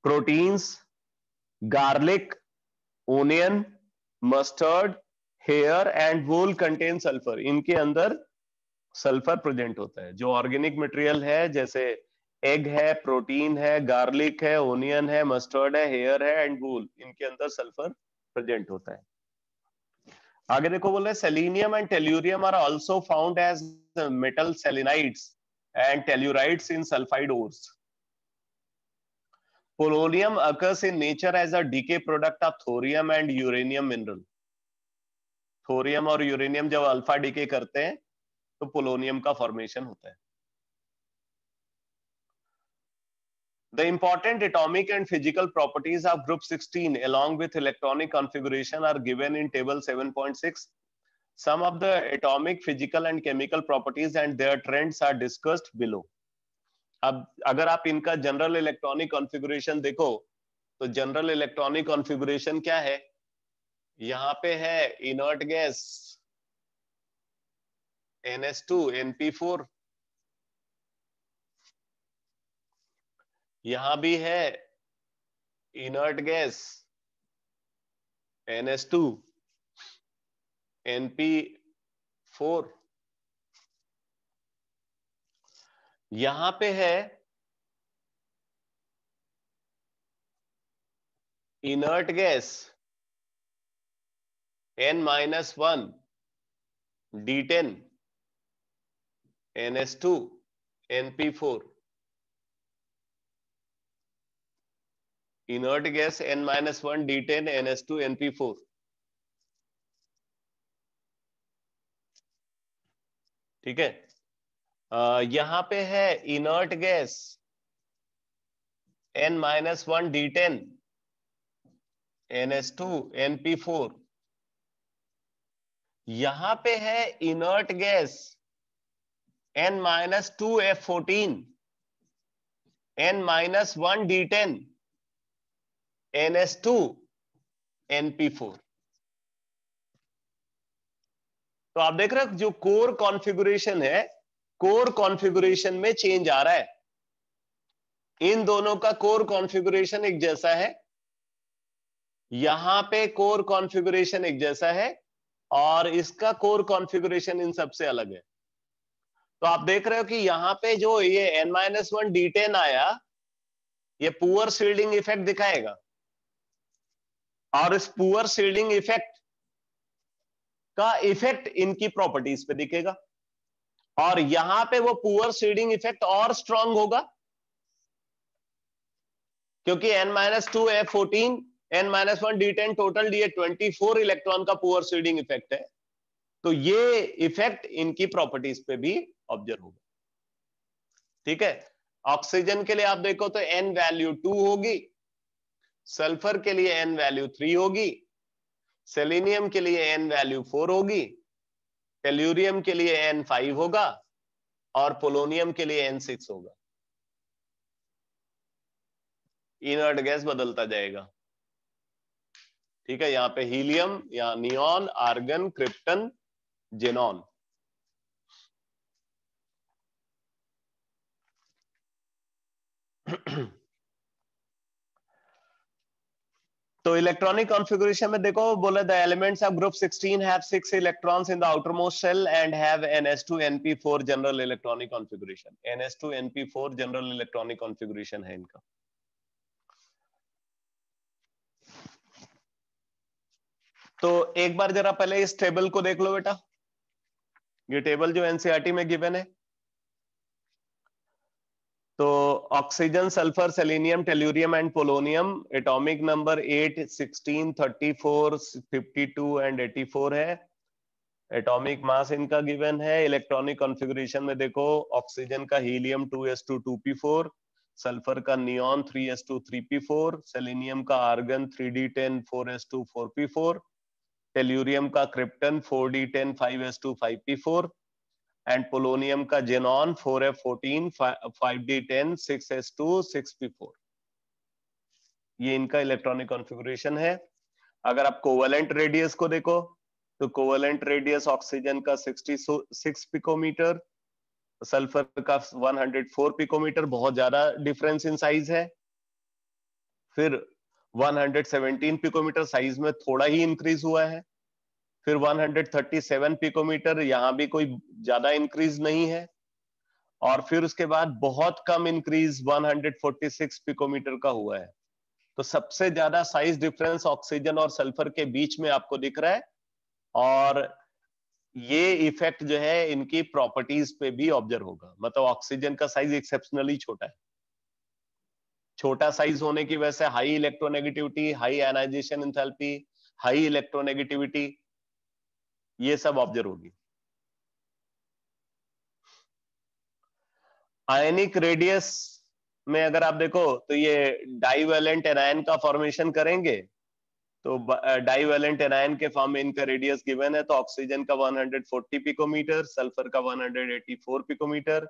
S1: proteins, garlic, onion, mustard, hair and wool contain sulfur. इनके अंदर sulphur present होता है. जो organic material है जैसे egg है, protein है, गार्लिक है, ओनियन है, मस्टर्ड है, हेयर है एंड वूल, इनके अंदर सल्फर प्रेजेंट होता है. आगे देखो, बोल रहे selenium and tellurium are also found as metal selenides and tellurides in sulfide ores. Polonium occurs in nature as a decay product of thorium and uranium mineral. Thorium और uranium जब alpha decay करते हैं तो polonium का formation होता है. The important atomic and physical properties of group 16 along with electronic configuration are given in table 7.6. Some of the atomic, physical and chemical properties and their trends are discussed below. अब अगर आप इनका general electronic configuration देखो तो general electronic configuration क्या है? यहां पे है इनर्ट गैस NH2 NP4, यहां भी है इनर्ट गैस NH2 NP4, यहां पे है inert gas N-1 D10 NH2 NP4, inert gas N-1 D10 NH2 NP4. ठीक है, यहां पे है inert gas N-1 D10 NH2 NP4, यहां पे है inert gas N-2 F14 N-1 D10 NH2 NP4. तो आप देख रहे हो जो कोर कॉन्फ़िगरेशन है, कोर कॉन्फ़िगरेशन में चेंज आ रहा है. इन दोनों का कोर कॉन्फ़िगरेशन एक जैसा है, यहां पे कोर कॉन्फ़िगरेशन एक जैसा है और इसका कोर कॉन्फ़िगरेशन इन सबसे अलग है. तो आप देख रहे हो कि यहां पे जो ये N-1 D10 आया, ये पुअर शील्डिंग इफेक्ट दिखाएगा और इस पुअर शील्डिंग इफेक्ट का इफेक्ट इनकी प्रॉपर्टीज पे दिखेगा और यहां पे वो पुअर शील्डिंग इफेक्ट और स्ट्रांग होगा क्योंकि N-2 F14 N-1 D10 total ये 24 इलेक्ट्रॉन का पुअर शील्डिंग इफेक्ट है. तो ये इफेक्ट इनकी प्रॉपर्टीज पे भी ऑब्जर्व होगा. ठीक है, ऑक्सीजन के लिए आप देखो तो N वैल्यू 2 होगी, सल्फर के लिए N वैल्यू 3 होगी, सेलेनियम के लिए N वैल्यू 4 होगी, टेल्यूरियम के लिए N 5 होगा और पोलोनियम के लिए N 6 होगा. इनर्ट गैस बदलता जाएगा। ठीक है, यहाँ पे हीलियम, यहाँ नियॉन, आर्गन, क्रिप्टन, जेनॉन। तो इलेक्ट्रॉनिक कॉन्फ़िगरेशन में देखो बोला the elements of group 16 have 6 electrons in the outermost shell and have ns2np4 general electronic configuration. ns2np4 general electronic configuration है इनका। तो एक बार जरा पहले इस टेबल को देख लो बेटा, ये टेबल जो एनसीईआरटी में गिवन है। तो oxygen, sulphur, selenium, tellurium and polonium atomic number 8, 16, 34, 52 and 84 है। एटॉमिक मास इनका गिवन है। इलेक्ट्रॉनिक कॉन्फ़िगरेशन में देखो ऑक्सीजन का हीलियम 2s2 2p4, सल्फर का नियॉन 3s2 3p4, सेलेनियम का argon 3d10 4s2 4p4, tellurium का krypton 4d10 5s2 5p4 and polonium का xenon 4f14 5d10 6s2 6p4। ये इनका इलेक्ट्रॉनिक कॉन्फ़िगरेशन है। अगर आप कोवेलेंट रेडियस को देखो तो कोवेलेंट रेडियस ऑक्सीजन का 66 पिकोमीटर, सल्फर का 104 पिकोमीटर, बहुत ज्यादा डिफरेंस इन साइज है। फिर 117 पिकोमीटर साइज में थोड़ा ही इंक्रीज हुआ है। फिर 137 पिकोमीटर, यहां भी कोई ज्यादा इंक्रीज नहीं है। और फिर उसके बाद बहुत कम इंक्रीज 146 पिकोमीटर का हुआ है। तो सबसे ज्यादा साइज डिफरेंस ऑक्सीजन और सल्फर के बीच में आपको दिख रहा है। और ये इफेक्ट जो है इनकी प्रॉपर्टीज पे भी ऑब्जर्व होगा। मतलब ऑक्सीजन का साइज एक्सेप्शनली छोटा है। छोटा साइज होने की वजह से high electronegativity, high ionisation enthalpy, high electronegativity, ये सब ऑब्जर्व होगी। आयनिक रेडियस में अगर आप देखो तो ये डाइवेलेंट एनायन का फॉर्मेशन करेंगे। तो डाइवेलेंट एनायन के फॉर्म में इनका रेडियस गिवन है। तो ऑक्सीजन का 140 पिकोमीटर, सल्फर का 184 पिकोमीटर,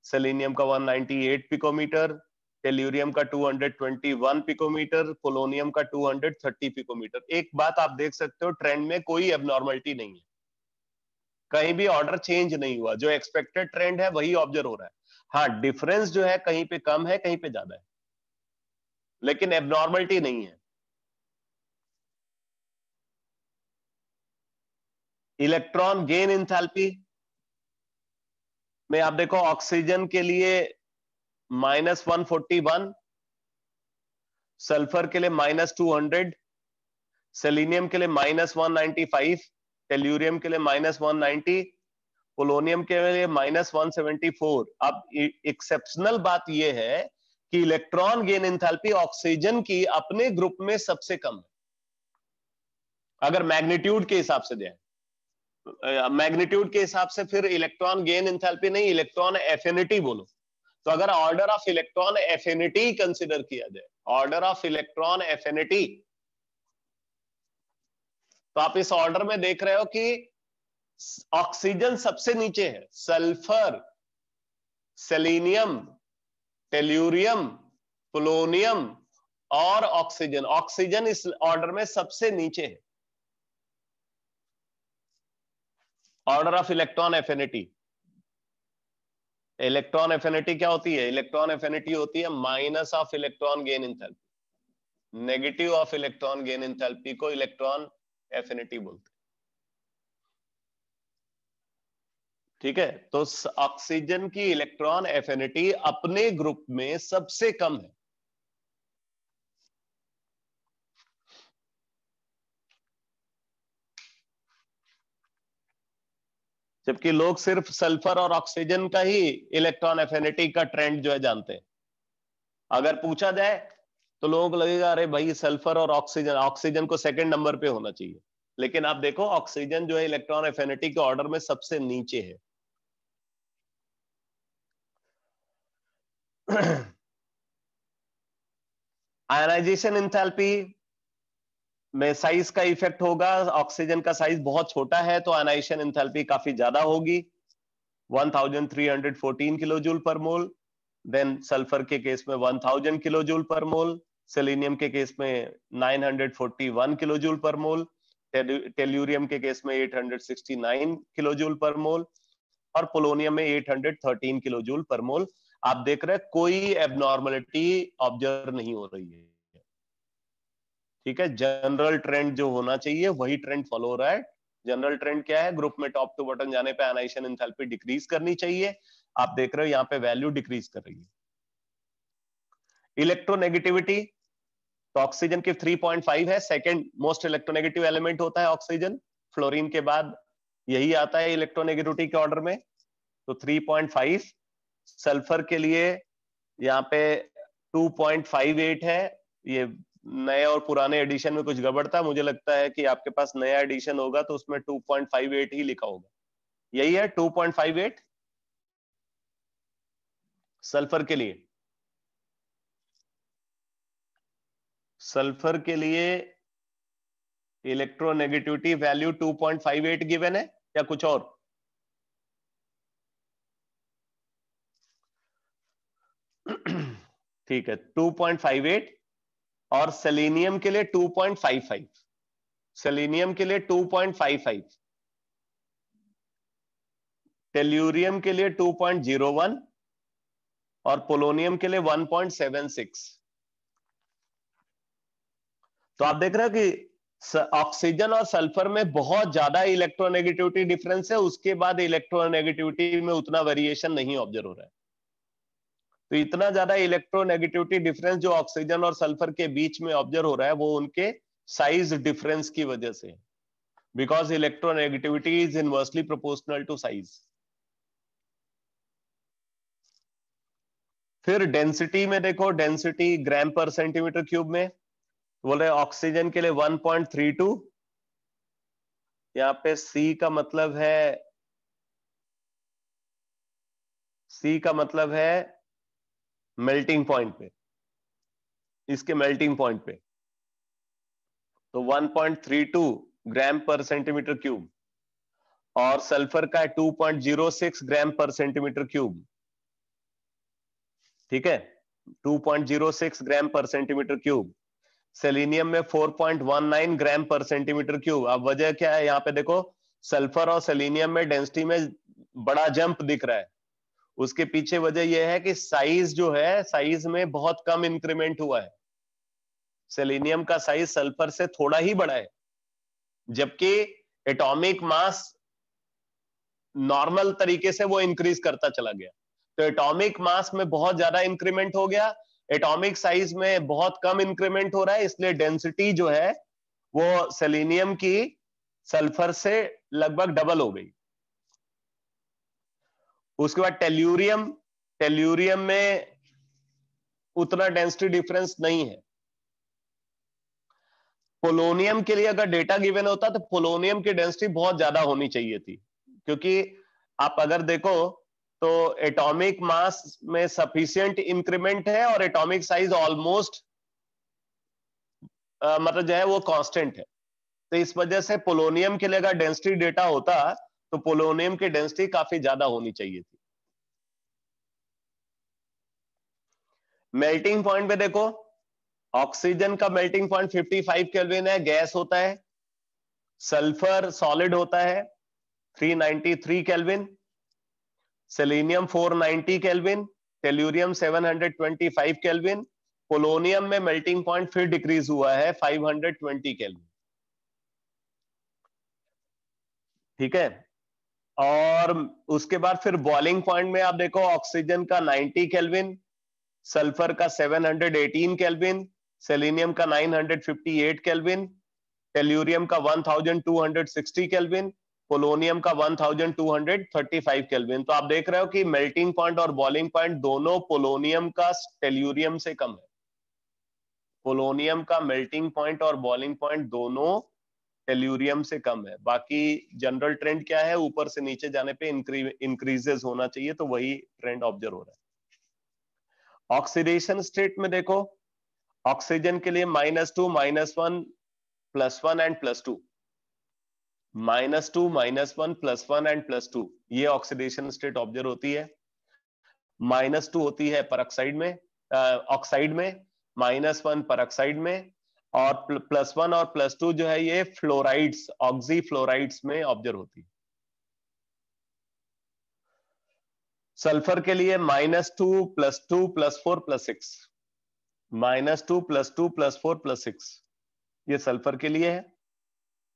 S1: सेलेनियम का 198 पिकोमीटर, टेल्यूरियम का 221 पिकोमीटर, पोलोनियम का 230 पिकोमीटर। एक बात आप देख सकते हो, ट्रेंड में कोई एबनॉर्मलिटी नहीं है, कहीं भी ऑर्डर चेंज नहीं हुआ। जो एक्सपेक्टेड ट्रेंड है वही ऑब्जर्व हो रहा है। हाँ, डिफरेंस जो है कहीं पे कम है, कहीं पे ज्यादा है, लेकिन एबनॉर्मलिटी नहीं है। इलेक्ट्रॉन गेन एंथैल्पी में आप देखो ऑक्सीजन के लिए -141, सल्फर के लिए -200, सेलेनियम के लिए -195, टेल्यूरियम के लिए -190, पोलोनियम के लिए -174। अब एक्सेप्शनल बात यह है कि इलेक्ट्रॉन गेन एंथैल्पी ऑक्सीजन की अपने ग्रुप में सबसे कम है। अगर मैग्नीट्यूड के हिसाब से दें, मैग्नीट्यूड के हिसाब से फिर इलेक्ट्रॉन गेन एंथैल्पी नहीं, इलेक्ट्रॉन एफिनिटी बोलो। तो अगर order of electron affinity consider किया जाए, ऑर्डर ऑफ इलेक्ट्रॉन एफिनिटी, तो आप इस ऑर्डर में देख रहे हो कि ऑक्सीजन सबसे नीचे है, सल्फर, सेलेनियम, टेल्यूरियम, पोलोनियम और ऑक्सीजन। ऑक्सीजन इस ऑर्डर में सबसे नीचे है, order of electron affinity. Electron affinity क्या होती है? इलेक्ट्रॉन एफिनिटी होती है minus of electron gain enthalpy. Negative of electron gain enthalpy को इलेक्ट्रॉन एफिनिटी बोलते हैं। ठीक है, तो ऑक्सीजन की इलेक्ट्रॉन एफिनिटी अपने ग्रुप में सबसे कम है। जबकि लोग सिर्फ सल्फर और ऑक्सीजन का ही इलेक्ट्रॉन एफिनिटी का ट्रेंड जो है जानते हैं। अगर पूछा जाए तो लोगों को लगेगा अरे भाई सल्फर और ऑक्सीजन, ऑक्सीजन को सेकंड नंबर पे होना चाहिए। लेकिन आप देखो ऑक्सीजन जो है इलेक्ट्रॉन एफिनिटी के ऑर्डर में सबसे नीचे है। आयनाइजेशन एंथैल्पी में साइज का इफेक्ट होगा। ऑक्सीजन का साइज बहुत छोटा है तो आयनाइजेशन एंथैल्पी काफी ज्यादा होगी, 1314 किलो जूल पर मोल। देन सल्फर के केस में 1000 किलो जूल पर मोल, सेलेनियम के केस में 941 किलो जूल पर मोल, टेल्यूरियम के केस में 869 किलो जूल पर मोल, और पोलोनियम में 813 किलो जूल पर मोल। आप देख रहे हैं कोई एबनॉर्मलिटी ऑब्जर्व नहीं हो रही है। ठीक है, जनरल ट्रेंड जो होना चाहिए वही ट्रेंड फॉलो हो रहा है। जनरल ट्रेंड क्या है? ग्रुप में टॉप टू बॉटम जाने पे आयनाइजेशन एंथैल्पी डिक्रीज करनी चाहिए। आप देख रहे हो यहाँ पे वैल्यू डिक्रीज कर रही है। इलेक्ट्रोनेगेटिविटी तो ऑक्सीजन की 3.5 है, सेकंड मोस्ट इलेक्ट्रोनेगेटिव एलिमेंट होता है ऑक्सीजन, फ्लोरीन के बाद यही आता है इलेक्ट्रोनेगेटिविटी के ऑर्डर में, तो 3.5। सल्फर के लिए यहाँ पे 2.58 है। ये नए और पुराने एडिशन में कुछ गड़बड़ था, मुझे लगता है कि आपके पास नया एडिशन होगा तो उसमें 2.58 ही लिखा होगा। यही है 2.58 सल्फर के लिए। सल्फर के लिए इलेक्ट्रोनेगेटिविटी वैल्यू 2.58 गिवन है या कुछ और? ठीक है 2.58, और सेलेनियम के लिए 2.55, सेलेनियम के लिए 2.55, टेल्यूरियम के लिए 2.01 और पोलोनियम के लिए 1.76। तो आप देख रहे हो कि ऑक्सीजन और सल्फर में बहुत ज्यादा इलेक्ट्रोनेगेटिविटी डिफरेंस है, उसके बाद इलेक्ट्रोनेगेटिविटी में उतना वेरिएशन नहीं ऑब्जर्व हो रहा है। तो इतना ज्यादा इलेक्ट्रोनेगेटिविटी डिफरेंस जो ऑक्सीजन और सल्फर के बीच में ऑब्जर्व हो रहा है वो उनके साइज डिफरेंस की वजह से, because electronegativity is inversely proportional to size. फिर डेंसिटी में देखो, डेंसिटी ग्राम पर सेंटीमीटर क्यूब में बोल रहे ऑक्सीजन के लिए 1.32, यहाँ पे सी का मतलब है, सी का मतलब है मेल्टिंग पॉइंट पे, इसके मेल्टिंग पॉइंट पे, तो 1.32 ग्राम पर सेंटीमीटर क्यूब, और सल्फर का 2.06 ग्राम पर सेंटीमीटर क्यूब। ठीक है 2.06 ग्राम पर सेंटीमीटर क्यूब। सेलेनियम में 4.19 ग्राम पर सेंटीमीटर क्यूब। अब वजह क्या है? यहाँ पे देखो सल्फर और सेलेनियम में डेंसिटी में बड़ा जंप दिख रहा है, उसके पीछे वजह यह है कि साइज जो है, साइज में बहुत कम इंक्रीमेंट हुआ है। सेलेनियम का साइज सल्फर से थोड़ा ही बड़ा है, जबकि एटॉमिक मास नॉर्मल तरीके से वो इंक्रीज करता चला गया। तो एटॉमिक मास में बहुत ज्यादा इंक्रीमेंट हो गया, एटॉमिक साइज में बहुत कम इंक्रीमेंट हो रहा है, इसलिए डेंसिटी जो है वो सेलेनियम की सल्फर से लगभग डबल हो गई। उसके बाद टेल्यूरियम, टेल्यूरियम में उतना डेंसिटी डिफरेंस नहीं है। पोलोनियम के लिए अगर डेटा गिवन होता तो पोलोनियम की डेंसिटी बहुत ज्यादा होनी चाहिए थी, क्योंकि आप अगर देखो तो एटॉमिक मास में सफिशिएंट इंक्रीमेंट है और एटॉमिक साइज ऑलमोस्ट मतलब जो है वो कांस्टेंट है। तो इस वजह से पोलोनियम के लिए अगर डेंसिटी डेटा होता तो पोलोनियम की डेंसिटी काफी ज्यादा होनी चाहिए थी। मेल्टिंग पॉइंट पे देखो, ऑक्सीजन का मेल्टिंग पॉइंट 55 केल्विन है, गैस होता है। सल्फर सॉलिड होता है 393 kelvin, selenium 490 kelvin, tellurium 725 kelvin, polonium में मेल्टिंग पॉइंट फिर डिक्रीज हुआ है 520 केल्विन। ठीक है, और उसके बाद फिर बॉइलिंग पॉइंट में आप देखो ऑक्सीजन का 90 केल्विन, सल्फर का 718 केल्विन, सेलेनियम का 958 केल्विन, टेल्यूरियम का 1260 केल्विन, पोलोनियम का 1235 केल्विन। तो आप देख रहे हो कि मेल्टिंग पॉइंट और बॉइलिंग पॉइंट दोनों पोलोनियम का टेल्यूरियम से कम है। पोलोनियम का मेल्टिंग पॉइंट और बॉइलिंग पॉइंट दोनों टेल्यूरियम से कम है। बाकी जनरल ट्रेंड क्या है? ऊपर से नीचे जाने पे इंक्रीजेस होना चाहिए, तो वही ट्रेंड ऑब्जर्व हो रहा है। ऑक्सीडेशन स्टेट में देखो, ऑक्सीजन के लिए -2, -1, +1 एंड +2, -2, -1, +1 एंड +2, ये ऑक्सीडेशन स्टेट ऑब्जर्व होती है। -2 होती है परऑक्साइड में, ऑक्साइड में, -1 परऑक्साइड में, और +1 और +2 जो है ये फ्लोराइड्स, ऑक्सी फ्लोराइड्स में ऑब्जर्व होती है। सल्फर के लिए -2 +2 +4 +6, -2 +2 +4 +6 ये सल्फर के लिए है।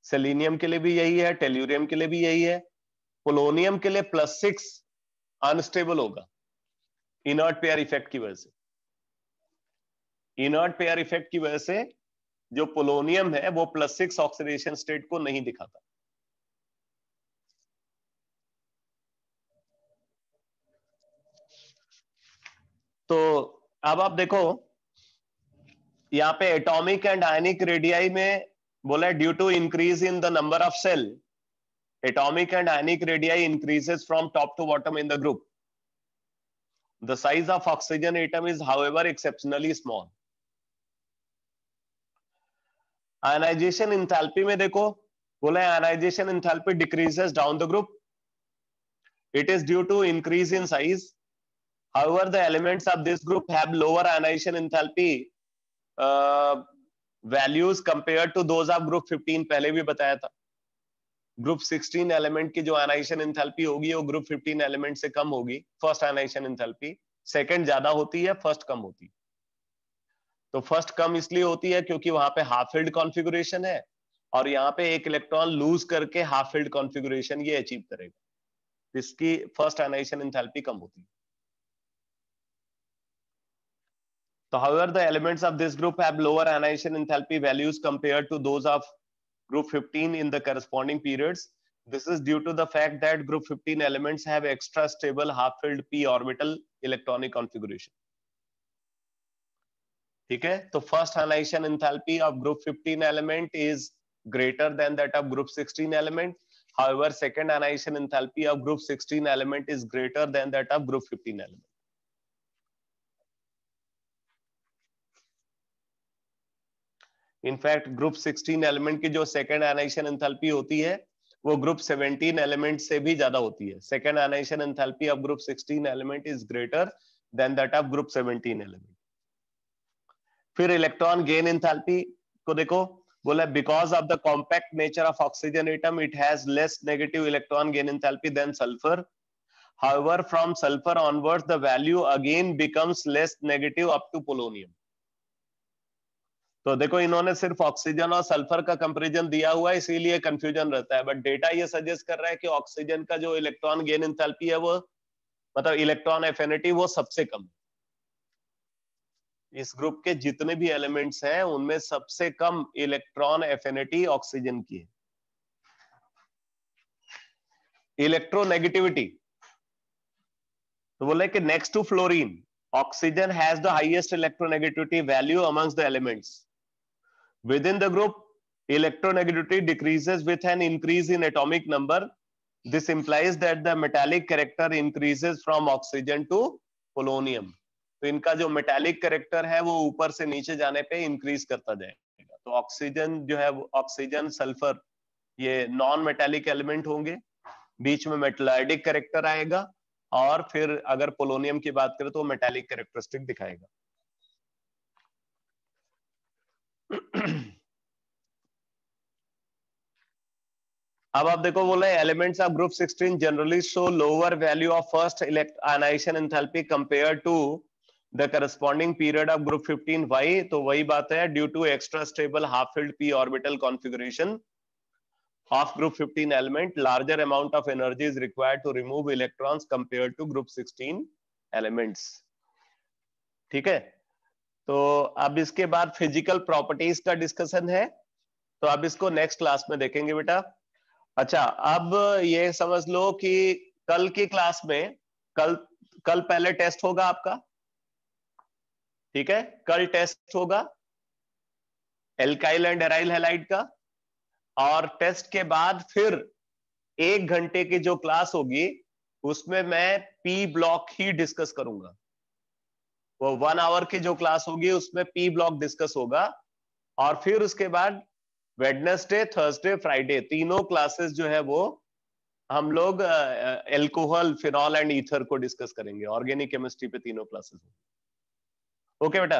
S1: सेलेनियम के लिए भी यही है, टेल्यूरियम के लिए भी यही है। पोलोनियम के लिए +6 अनस्टेबल होगा इनर्ट पेयर इफेक्ट की वजह से। इनर्ट पेयर इफेक्ट की वजह से जो पोलोनियम है वो +6 ऑक्सीडेशन स्टेट को नहीं दिखाता। तो अब आप देखो यहां पे एटॉमिक एंड आयनिक रेडियाई में बोला due to increase in the number of shell, atomic and ionic radii increases from top to bottom in the group. The size of oxygen atom is however exceptionally small. Ionization enthalpy में देखो बोला ionization enthalpy decreases down the group. It is due to increase in size. However, the elements of this group have lower ionization enthalpy values compared to those of group 15. पहले भी बताया था group 16 element की जो ionization enthalpy होगी वो group 15 element से कम होगी। फर्स्ट आयनाइजेशन एंथैल्पी, सेकंड ज्यादा होती है, फर्स्ट कम होती है। तो फर्स्ट कम इसलिए होती है क्योंकि वहां पे हाफ फिल्ड कॉन्फ़िगरेशन है और यहाँ पे एक इलेक्ट्रॉन लूज करके हाफ फिल्ड कॉन्फ़िगरेशन ये अचीव करेगा, इसकी फर्स्ट आयनाइजेशन एंथैल्पी कम होती है। तो however the elements of this group have lower ionization enthalpy values compared to those of group 15 in the corresponding periods. This is due to the fact that group 15 elements have extra stable half-filled p orbital electronic configuration. ठीक है, तो first ionization enthalpy of group 15 element is greater than that of group 16 element. However, second ionization enthalpy of group 16 element is greater than that of group 15 element. In fact group 16 element की जो second ionization enthalpy होती है वो group 17 element से भी ज्यादा होती है। Second ionization enthalpy of group 16 element is greater than that of group 17 element. फिर इलेक्ट्रॉन गेन एंथैल्पी को देखो, बोला because of the compact nature of oxygen atom it has less negative electron gain enthalpy than sulphur. However, from sulfur onwards the value again becomes less negative up to polonium. तो देखो इन्होंने सिर्फ oxygen और sulphur का comparison दिया हुआ है इसीलिए कंफ्यूजन रहता है, बट डेटा ये सजेस्ट कर रहा है कि ऑक्सीजन का जो इलेक्ट्रॉन गेन एंथैल्पी है वो मतलब इलेक्ट्रॉन एफिनिटी वो सबसे कम है। इस ग्रुप के जितने भी एलिमेंट्स हैं उनमें सबसे कम इलेक्ट्रॉन एफिनिटी ऑक्सीजन की है। इलेक्ट्रोनेगेटिविटी तो बोले कि next to fluorine oxygen has the highest electronegativity value amongst the elements. Within the group, electronegativity decreases with an increase in atomic number. This implies that the metallic character increases from oxygen to polonium. तो इनका जो metallic character है वो ऊपर से नीचे जाने पे increase करता जाएगा। तो ऑक्सीजन जो है ऑक्सीजन सल्फर ये नॉन मेटालिक एलिमेंट होंगे, बीच में मेटलॉइडिक कैरेक्टर आएगा और फिर अगर पोलोनियम की बात करें तो मेटालिक कैरेक्टरिस्टिक दिखाएगा। अब आप देखो बोले elements of group 16 generally show lower value of first ionization enthalpy compare to the corresponding period of group 15। Why? तो वही बात है, due to extra stable half filled p orbital configuration of group 15 element, larger amount of energy is required to remove electrons compared to group 16 elements. ठीक है, तो अब इसके बाद फिजिकल प्रॉपर्टीज का डिस्कशन है, तो अब इसको नेक्स्ट क्लास में देखेंगे बेटा। अच्छा, अब ये समझ लो कि कल की क्लास में कल पहले टेस्ट होगा आपका, ठीक है, कल टेस्ट होगा एल्काइल एंड एराइल हैलाइड का, और टेस्ट के बाद फिर 1 घंटे की जो क्लास होगी उसमें मैं पी ब्लॉक ही डिस्कस करूंगा। वो 1 आवर की जो क्लास होगी उसमें पी ब्लॉक डिस्कस होगा, और फिर उसके बाद वेडनेसडे, थर्सडे, फ्राइडे तीनों क्लासेस जो है वो हम लोग एल्कोहल, फिनॉल एंड ईथर को डिस्कस करेंगे। ऑर्गेनिक केमिस्ट्री पे तीनों क्लासेस। ओके बेटा।